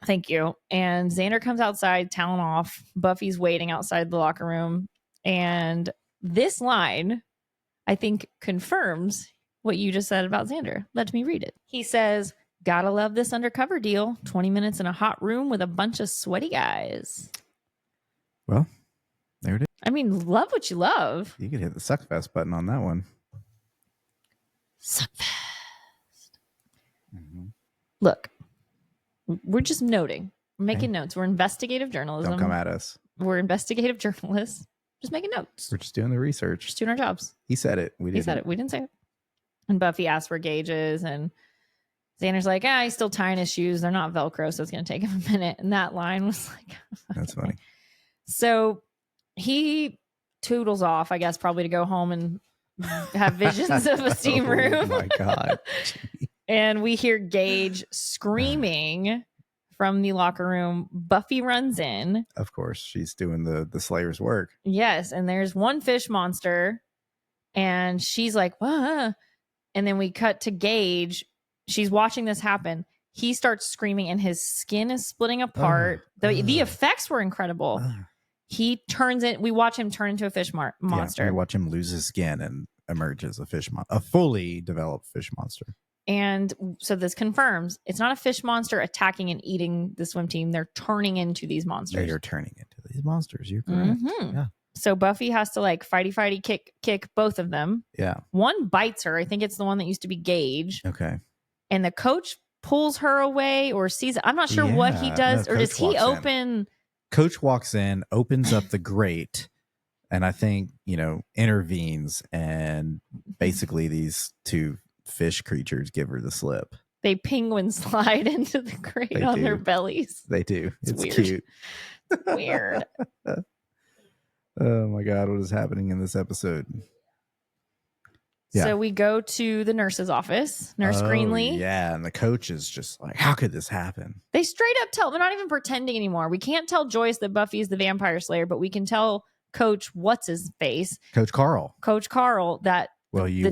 Thank you. And Xander comes outside, towel off. Buffy's waiting outside the locker room. And this line, I think, confirms what you just said about Xander. Let me read it. He says, "Gotta love this undercover deal. 20 minutes in a hot room with a bunch of sweaty guys." Well, there it is. I mean, love what you love. You could hit the Suckfest button on that one. Suckfest. Look. We're just noting. We're making notes. We're investigative journalism. Don't come at us. We're investigative journalists. Just making notes. We're just doing the research. Just doing our jobs. He said it. He said it. We didn't say it. And Buffy asks where Gage is. And Xander's like, he's still tying his shoes. They're not Velcro, so it's going to take him a minute. And that line was like... That's funny. So he toodles off, I guess, probably to go home and have visions of a steam room. Oh, my God. And we hear Gage screaming from the locker room. Buffy runs in. Of course, she's doing the Slayer's work. Yes, and there's one fish monster, and she's like, "What?" And then we cut to Gage. She's watching this happen. He starts screaming, and his skin is splitting apart. The effects were incredible. He turns it. We watch him turn into a fish monster. Yeah, we watch him lose his skin and emerge as a fully developed fish monster. And so this confirms it's not a fish monster attacking and eating the swim team. They're turning into these monsters. They are turning into these monsters. You're correct. Yeah. So Buffy has to like fighty kick both of them. Yeah. One bites her. I think it's the one that used to be Gage. Okay. And the coach pulls her away or sees it. I'm not sure what he does. Or does he open? Coach walks in, opens up the grate, and I think, intervenes. And basically these two fish creatures give her the slip. They penguin slide into the grate on their bellies. They do. It's weird. Cute. It's weird. Oh my God, what is happening in this episode? Yeah. So we go to the nurse's office, Nurse Greenlee. Yeah, and the coach is just like, how could this happen? They straight up tell, they're not even pretending anymore. We can't tell Joyce that Buffy is the vampire slayer, but we can tell Coach what's his face. Coach Carl that well, you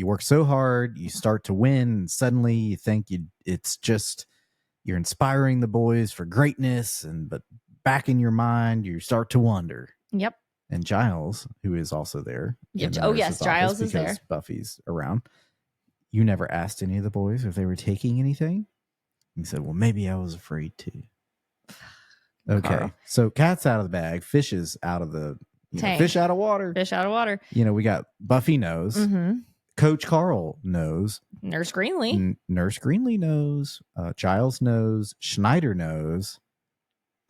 work so hard, you start to win, and suddenly you think you're inspiring the boys for greatness, but back in your mind. You start to wonder. Yep. And Giles, who is also there. Yep. Oh, yes. Giles is there. Buffy's around. You never asked any of the boys if they were taking anything? He said, well, maybe I was afraid to. Okay. Carl. So cat's out of the bag. Fish is out of the tank. Fish out of water. Fish out of water. We got Buffy knows. Mm-hmm. Coach Carl knows. Nurse Greenlee. Nurse Greenlee knows. Giles knows. Schneider knows.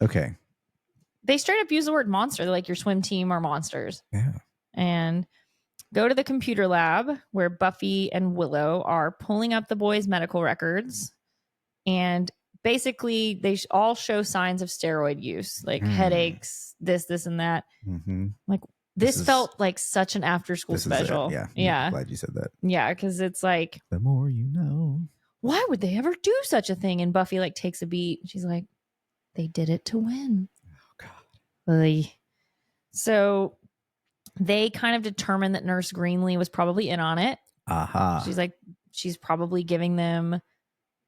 Okay. They straight up use the word monster. They're like, your swim team are monsters. Yeah. And go to the computer lab where Buffy and Willow are pulling up the boys' medical records. And basically, they all show signs of steroid use, like headaches, this, and that. Mm-hmm. Like, this felt like such an after-school special. Yeah. Glad you said that. Yeah, because it's like, the more you know. Why would they ever do such a thing? And Buffy like takes a beat. She's like, they did it to win. Oh, God. So they kind of determined that Nurse Greenlee was probably in on it. She's like, she's probably giving them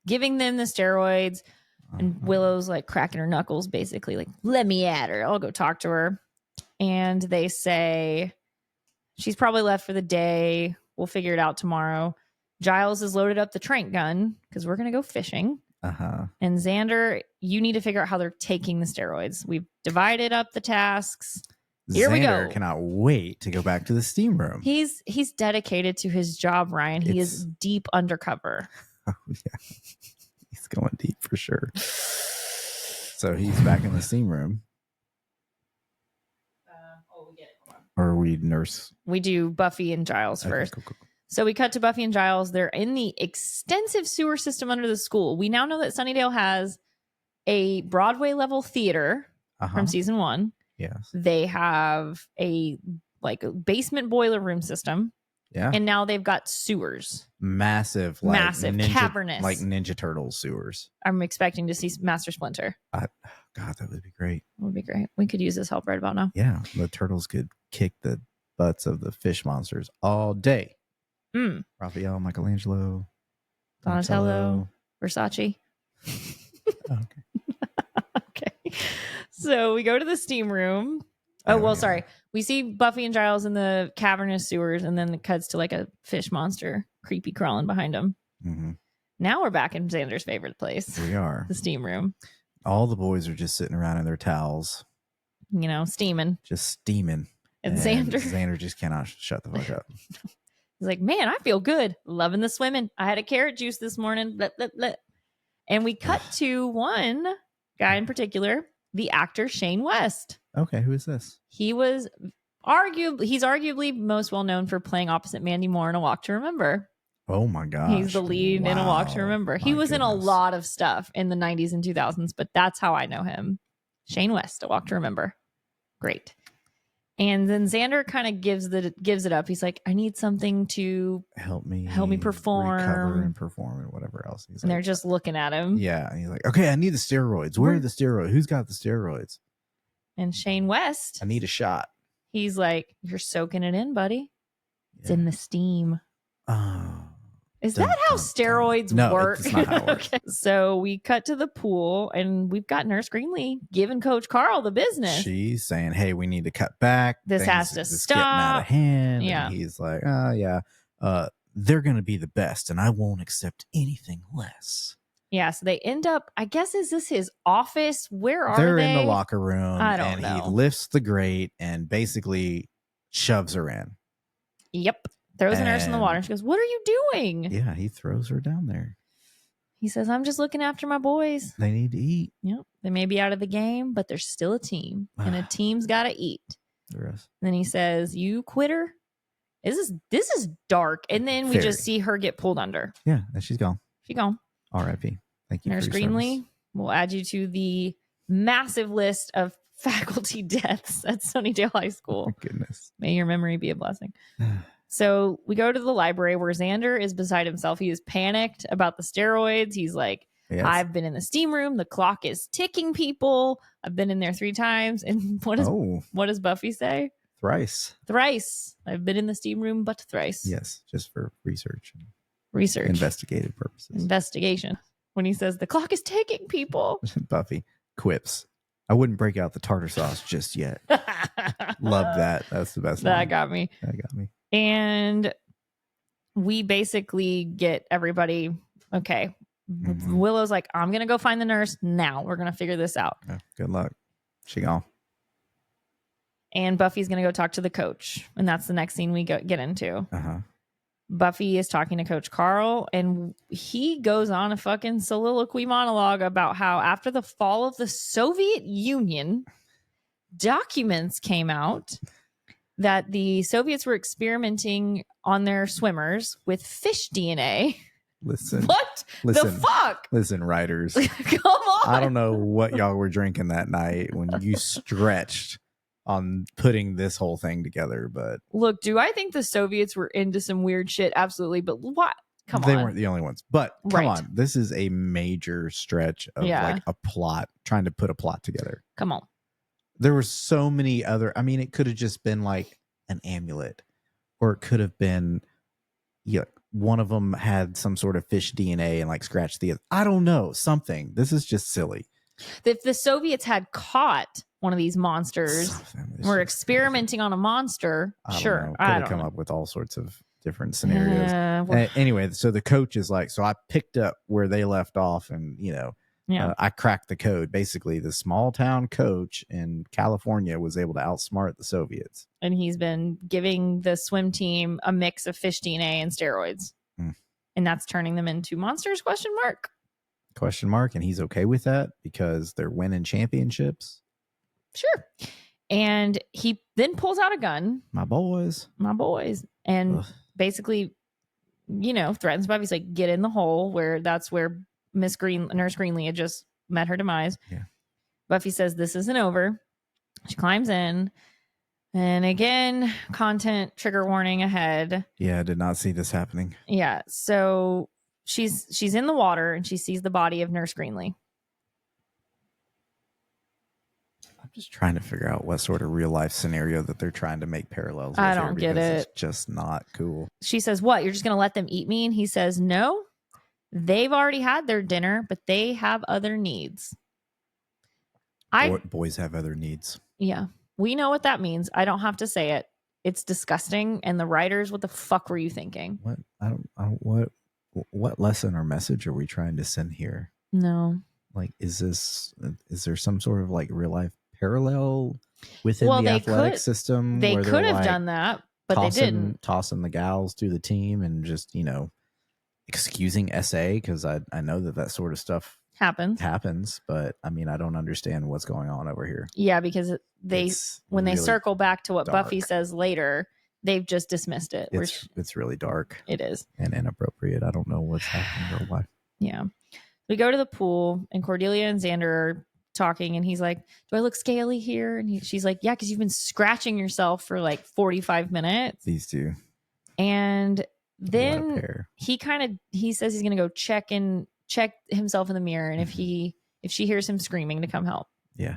the steroids. And Willow's like cracking her knuckles, basically like, let me at her. I'll go talk to her. And they say she's probably left for the day. We'll figure it out tomorrow. Giles has loaded up the trank gun because we're going to go fishing. And Xander, you need to figure out how they're taking the steroids. We've divided up the tasks. Here we go. Xander cannot wait to go back to the steam room. He's dedicated to his job, Ryan. He is deep undercover. Oh, yeah. He's going deep for sure. So he's back in the steam room. We get it. Or we nurse. We do Buffy and Giles first. Cool. So we cut to Buffy and Giles. They're in the extensive sewer system under the school. We now know that Sunnydale has a Broadway level theater from season 1. Yes. They have a basement boiler room system. Yeah. And now they've got sewers. Massive, cavernous. Like Ninja Turtles sewers. I'm expecting to see Master Splinter. God, that would be great. That would be great. We could use this help right about now. Yeah. The turtles could kick the butts of the fish monsters all day. Raphael, Michelangelo, Donatello, Versace. Okay. So we go to the steam room. Sorry. We see Buffy and Giles in the cavernous sewers, and then it cuts to like a fish monster creepy crawling behind them. Mm-hmm. Now we're back in Xander's favorite place. We are. The steam room. All the boys are just sitting around in their towels. Steaming. Just steaming. And Xander just cannot shut the fuck up. He's like, man, I feel good. Loving the swimming. I had a carrot juice this morning. Blah, blah, blah. And we cut to one guy in particular, the actor Shane West. Okay, who is this? He's arguably most well known for playing opposite Mandy Moore in A Walk to Remember. Oh my gosh. He's the lead in A Walk to Remember. He was in a lot of stuff in the 90s and 2000s, but that's how I know him. Shane West, A Walk to Remember. Great. And then Xander kind of gives it up. He's like, I need something to help me perform, recover and perform, and whatever else. And they're just looking at him. Yeah, and he's like, okay, I need the steroids. Where are the steroids? Who's got the steroids? And Shane West, I need a shot. He's like, you're soaking it in, buddy. It's in the steam. Oh. Is that how steroids work? It's not how it works. Okay. So we cut to the pool, and we've got Nurse Greenlee giving Coach Carl the business. She's saying, hey, we need to cut back. This has to stop. Getting out of hand. Yeah. And he's like, they're going to be the best, and I won't accept anything less. Yeah, so they end up, I guess, is this his office? Where are They're they? in the locker room. I don't know. He lifts the grate and basically shoves her in. Yep. Throws the nurse in the water. She goes, what are you doing? Yeah, he throws her down there. He says, I'm just looking after my boys. They need to eat. Yep. They may be out of the game, but they're still a team. And a team's got to eat. The rest. And then he says, you quitter? This is dark. And then we just see her get pulled under. Yeah, and she's gone. She's gone. R.I.P. Thank you. Nurse Greenlee will add you to the massive list of faculty deaths at Sunnydale High School. Oh, goodness. May your memory be a blessing. So we go to the library where Xander is beside himself. He is panicked about the steroids. He's like, yes. I've been in the steam room. The clock is ticking, people. I've been in there 3 times. And what does Buffy say? Thrice. I've been in the steam room, but thrice. Yes, just for research. Investigative purposes. Investigation. When he says the clock is ticking, people. Buffy quips. I wouldn't break out the tartar sauce just yet. Love that. That's the best That line. got me. That got me. And we basically get everybody, okay. Willow's like, I'm going to go find the nurse now. We're going to figure this out. Yeah, good luck. She gone. And Buffy's going to go talk to the coach. And that's the next scene we get into. Uh-huh. Buffy is talking to Coach Carl, and he goes on a fucking soliloquy monologue about how after the fall of the Soviet Union, documents came out that the Soviets were experimenting on their swimmers with fish DNA. Listen. What the fuck? Listen, writers. Come on. I don't know what y'all were drinking that night when you stretched on putting this whole thing together, but look, do I think the Soviets were into some weird shit? Absolutely, but what? Come on. They weren't the only ones. But come Right. on, this is a major stretch of like a plot, trying to put a plot together. Come on. There were so many other, I mean, it could have just been like an amulet, or it could have been, one of them had some sort of fish DNA and like scratched the, I don't know, something. This is just silly. If the Soviets had caught one of these monsters, were experimenting on a monster, sure. I could come up with all sorts of different scenarios. Anyway, so the coach is like, so I picked up where they left off, and I cracked the code. Basically, the small town coach in California was able to outsmart the Soviets. And he's been giving the swim team a mix of fish DNA and steroids. And that's turning them into monsters, ? And he's okay with that because they're winning championships. Sure. And he then pulls out a gun. My boys. And basically, threatens Buffy. He's like, get in the hole, that's where Nurse Greenlee had just met her demise. Yeah. Buffy says, this isn't over. She climbs in. And again, content trigger warning ahead. Yeah, I did not see this happening. Yeah. So she's in the water and she sees the body of Nurse Greenlee. I'm just trying to figure out what sort of real life scenario that they're trying to make parallels with. I don't get it. It's just not cool. She says, what? You're just going to let them eat me? And he says, no, they've already had their dinner, but they have other needs. Boys have other needs. Yeah. We know what that means. I don't have to say it. It's disgusting. And the writers, what the fuck were you thinking? What lesson or message are we trying to send here? No. Like, is there some sort of like real life parallel within the athletic system? They could have done that, but they didn't. Tossing the gals to the team and just, excusing SA, because I know that sort of stuff happens, but I mean, I don't understand what's going on over here. Yeah, because when they circle back to what dark. Buffy says later, they've just dismissed it. It's really dark. It is. And inappropriate. I don't know what's happening in real life. Yeah. We go to the pool and Cordelia and Xander are talking and he's like, do I look scaly here? And she's like, yeah, because you've been scratching yourself for like 45 minutes. These two. And then he says he's going to go check himself in the mirror. And if she hears him screaming, to come help. Yeah.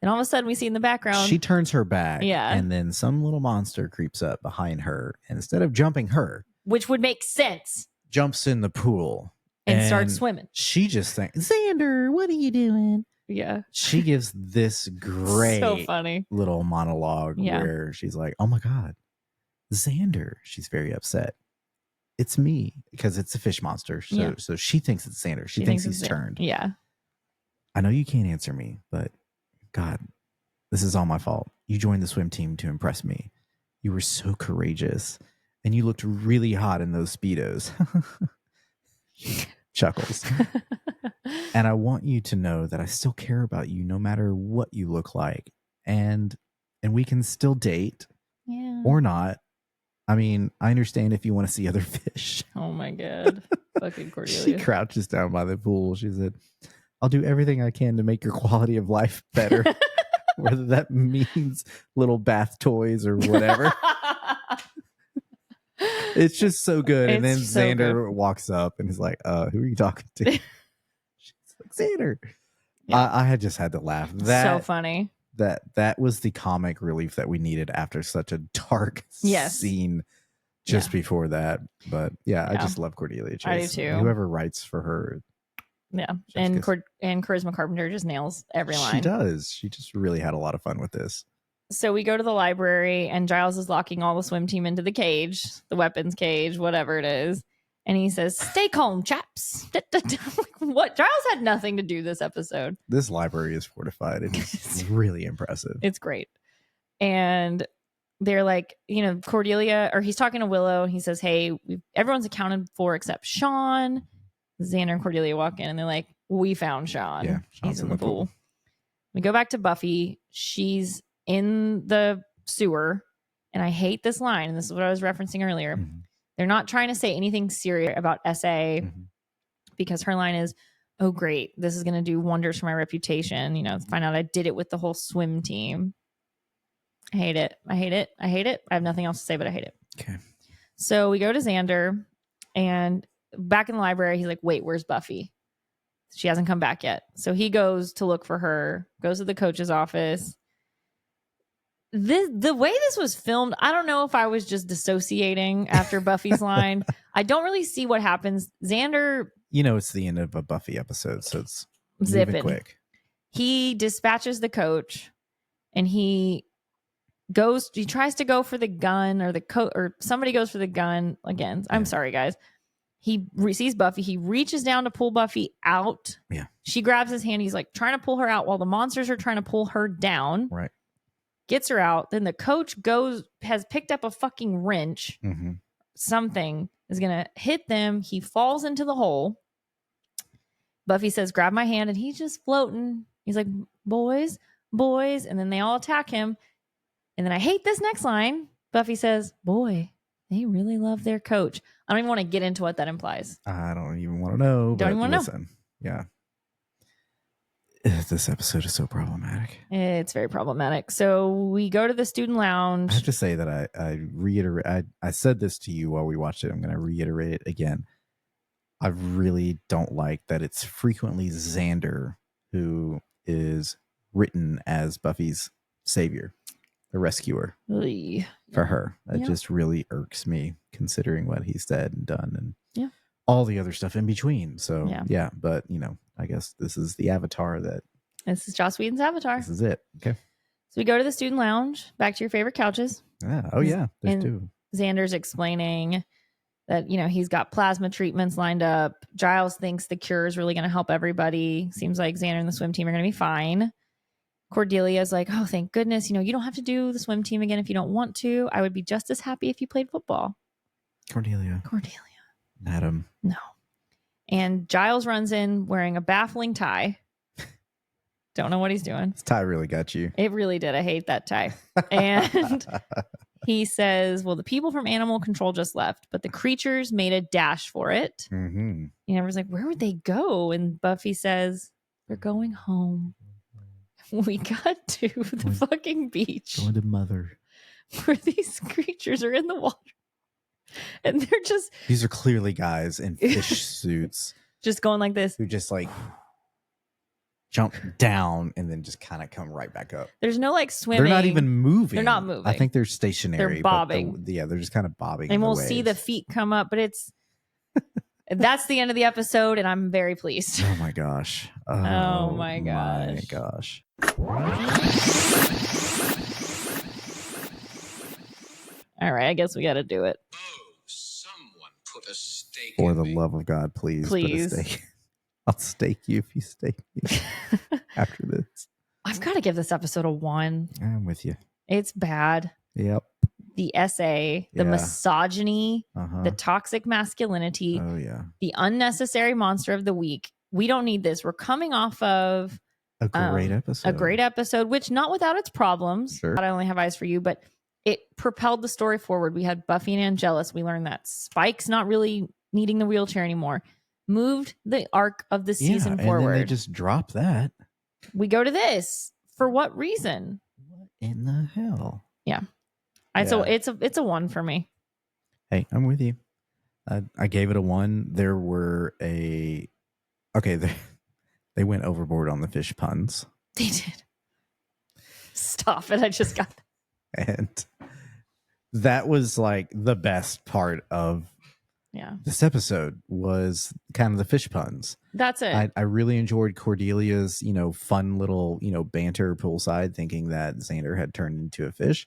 And all of a sudden we see in the background. She turns her back. Yeah. And then some little monster creeps up behind her. And instead of jumping her. Which would make sense. Jumps in the pool. And starts swimming. She just thinks, Xander, what are you doing? Yeah. She gives this great so funny little monologue where she's like, oh my God, Xander. She's very upset. It's me, because it's a fish monster. So she thinks it's Xander. She thinks he's turned. Yeah. I know you can't answer me, but God, this is all my fault. You joined the swim team to impress me. You were so courageous. And you looked really hot in those Speedos. Chuckles. And I want you to know that I still care about you no matter what you look like. And we can still date or not. I mean, I understand if you want to see other fish. Oh my God. Fucking Cordelia. She crouches down by the pool. She said, I'll do everything I can to make your quality of life better. Whether that means little bath toys or whatever. It's just so good. And then Xander walks up and he's like, who are you talking to? She's like, Xander. Yeah. I had just had to laugh. So funny. That was the comic relief that we needed after such a dark scene just before that. But I just love Cordelia Chase. I do too. Whoever writes for her, Yeah. Chef's And Charisma Carpenter just nails every line. She does. She just really had a lot of fun with this. So we go to the library and Giles is locking all the swim team into the cage, the weapons cage, whatever it is. And he says, "Stay calm, chaps." What? Giles had nothing to do this episode. This library is fortified. It's really impressive. It's great. And they're like, Cordelia, or he's talking to Willow. He says, "Hey, everyone's accounted for except Sean." Xander and Cordelia walk in and they're like, "We found Sean. Yeah, he's in the pool." We go back to Buffy. She's in the sewer. And I hate this line. And this is what I was referencing earlier. Mm-hmm. They're not trying to say anything serious about SA because her line is, "Oh, great. This is going to do wonders for my reputation. Find out I did it with the whole swim team." I hate it. I hate it. I hate it. I have nothing else to say, but I hate it. Okay. So we go to Xander and back in the library, he's like, "Wait, where's Buffy? She hasn't come back yet." So he goes to look for her, goes to the coach's office. The way this was filmed, I don't know if I was just dissociating after Buffy's line. I don't really see what happens. Xander, it's the end of a Buffy episode, so it's zipping quick. He dispatches the coach, and he tries to go for the gun, or somebody goes for the gun again. I'm sorry, guys. He sees Buffy. He reaches down to pull Buffy out. Yeah. She grabs his hand. He's like trying to pull her out while the monsters are trying to pull her down. Right. Gets her out. Then the coach has picked up a fucking wrench. Mm-hmm. Something is going to hit them. He falls into the hole. Buffy says, "Grab my hand." And he's just floating. He's like, boys. And then they all attack him. And then I hate this next line. Buffy says, "Boy, they really love their coach." I don't even want to get into what that implies. I don't even want to know. Don't even want to know. Yeah. This episode is so problematic. It's very problematic. So we go to the student lounge. I have to say that I reiterate. I said this to you while we watched it. I'm going to reiterate it again. I really don't like that it's frequently Xander who is written as Buffy's savior, the rescuer for her. It just really irks me considering what he said and done and all the other stuff in between. So but I guess this is the avatar this is Joss Whedon's avatar. This is it. Okay. So we go to the student lounge, back to your favorite couches. Yeah. Oh yeah. There's two. Xander's explaining that, he's got plasma treatments lined up. Giles thinks the cure is really going to help everybody. Seems like Xander and the swim team are going to be fine. Cordelia's like, "Oh, thank goodness. You don't have to do the swim team again if you don't want to. I would be just as happy if you played football." Cordelia. Adam. No. And Giles runs in wearing a baffling tie. Don't know what he's doing. This tie really got you. It really did. I hate that tie. And he says, "Well, the people from Animal Control just left, but the creatures made a dash for it." Mm-hmm. Everyone's like, "Where would they go?" And Buffy says, "They're going home." We got to the fucking beach. Going to Mother. Where these creatures are in the water. And they're just... These are clearly guys in fish suits. Just going like this. Who just jump down and then just kind of come right back up. There's no swimming. They're not even moving. They're not moving. I think they're stationary. They're bobbing. They're just kind of bobbing. And we'll see the feet come up, but it's... That's the end of the episode, and I'm very pleased. Oh my gosh. Oh my gosh. My gosh. All right, I guess we got to do it. Oh, someone put a stake For in the me. love of God, please. Put a stake. I'll stake you if you stake me after this. I've got to give this episode a 1. I'm with you. It's bad. Yep. The essay, the misogyny, the toxic masculinity, the unnecessary monster of the week. We don't need this. We're coming off of a great episode. Which not without its problems. Sure. I only have eyes for you, but it propelled the story forward. We had Buffy and Angelus. We learned that Spike's not really needing the wheelchair anymore. Moved the arc of the season forward. And then they just drop that. We go to this. For what reason? What in the hell? Yeah. So it's a 1 for me. Hey, I'm with you. I gave it a 1. There were they went overboard on the fish puns. They did. Stop it. I just got that. And that was the best part of Yeah. This episode was kind of the fish puns. That's it. I really enjoyed Cordelia's, fun little, banter poolside, thinking that Xander had turned into a fish.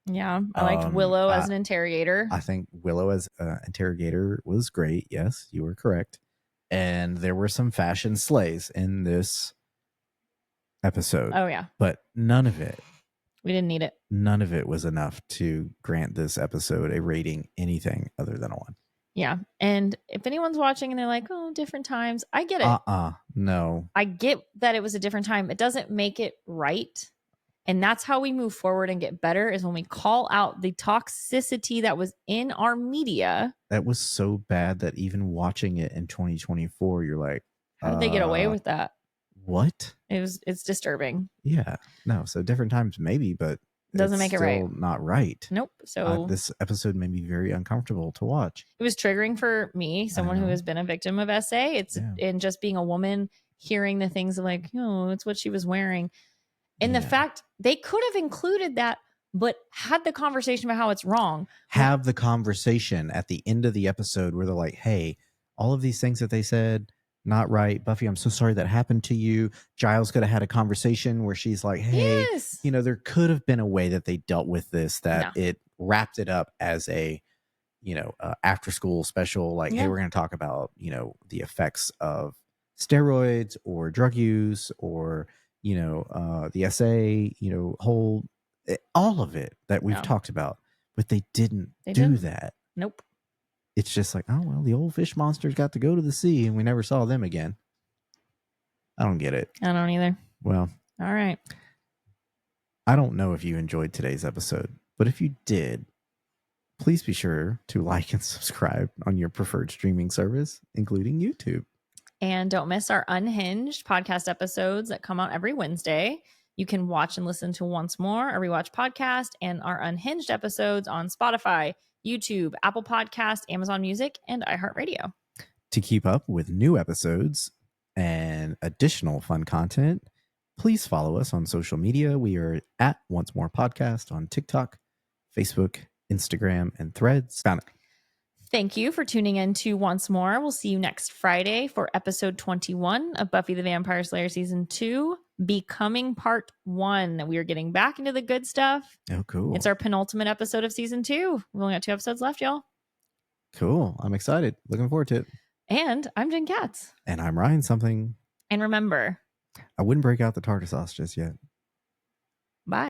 Yeah. I liked Willow as an interrogator. I think Willow as an interrogator was great. Yes, you were correct. And there were some fashion slays in this episode. Oh, yeah. But none of it. We didn't need it. None of it was enough to grant this episode a rating anything other than a 1. Yeah. And if anyone's watching and they're like, oh, different times, I get it. No. I get that it was a different time. It doesn't make it right. And that's how we move forward and get better, is when we call out the toxicity that was in our media. That was so bad that even watching it in 2024, you're like, how did they get away with that? What? It's disturbing. Yeah. No. So different times maybe, but doesn't make it right. Not right. Nope. So this episode made me very uncomfortable to watch. It was triggering for me, someone who has been a victim of SA. And just being a woman, hearing the things like, it's what she was wearing. And the fact they could have included that, but had the conversation about how it's wrong. Have the conversation at the end of the episode where they're like, hey, all of these things that they said, not right. Buffy, I'm so sorry that happened to you. Giles could have had a conversation where she's like, hey, there could have been a way that they dealt with this, that it wrapped it up as a, after school special. Like, hey, we're going to talk about, the effects of steroids or drug use or, the SA, all of it that we've talked about, but they didn't do that. Nope. It's just like, oh, well, the old fish monsters got to go to the sea and we never saw them again. I don't get it. I don't either. Well, all right. I don't know if you enjoyed today's episode, but if you did, please be sure to like and subscribe on your preferred streaming service, including YouTube. And don't miss our Unhinged podcast episodes that come out every Wednesday. You can watch and listen to Once More, a rewatch podcast, and our Unhinged episodes on Spotify, YouTube, Apple Podcasts, Amazon Music, and iHeartRadio. To keep up with new episodes and additional fun content, please follow us on social media. We are at Once More Podcast on TikTok, Facebook, Instagram, and Threads. Thank you for tuning in to Once More. We'll see you next Friday for episode 21 of Buffy the Vampire Slayer Season 2, Becoming Part 1. We are getting back into the good stuff. Oh, cool. It's our penultimate episode of Season 2. We've only got 2 episodes left, y'all. Cool. I'm excited. Looking forward to it. And I'm Jen Katz. And I'm Ryan something. And remember, I wouldn't break out the tartar sauce just yet. Bye.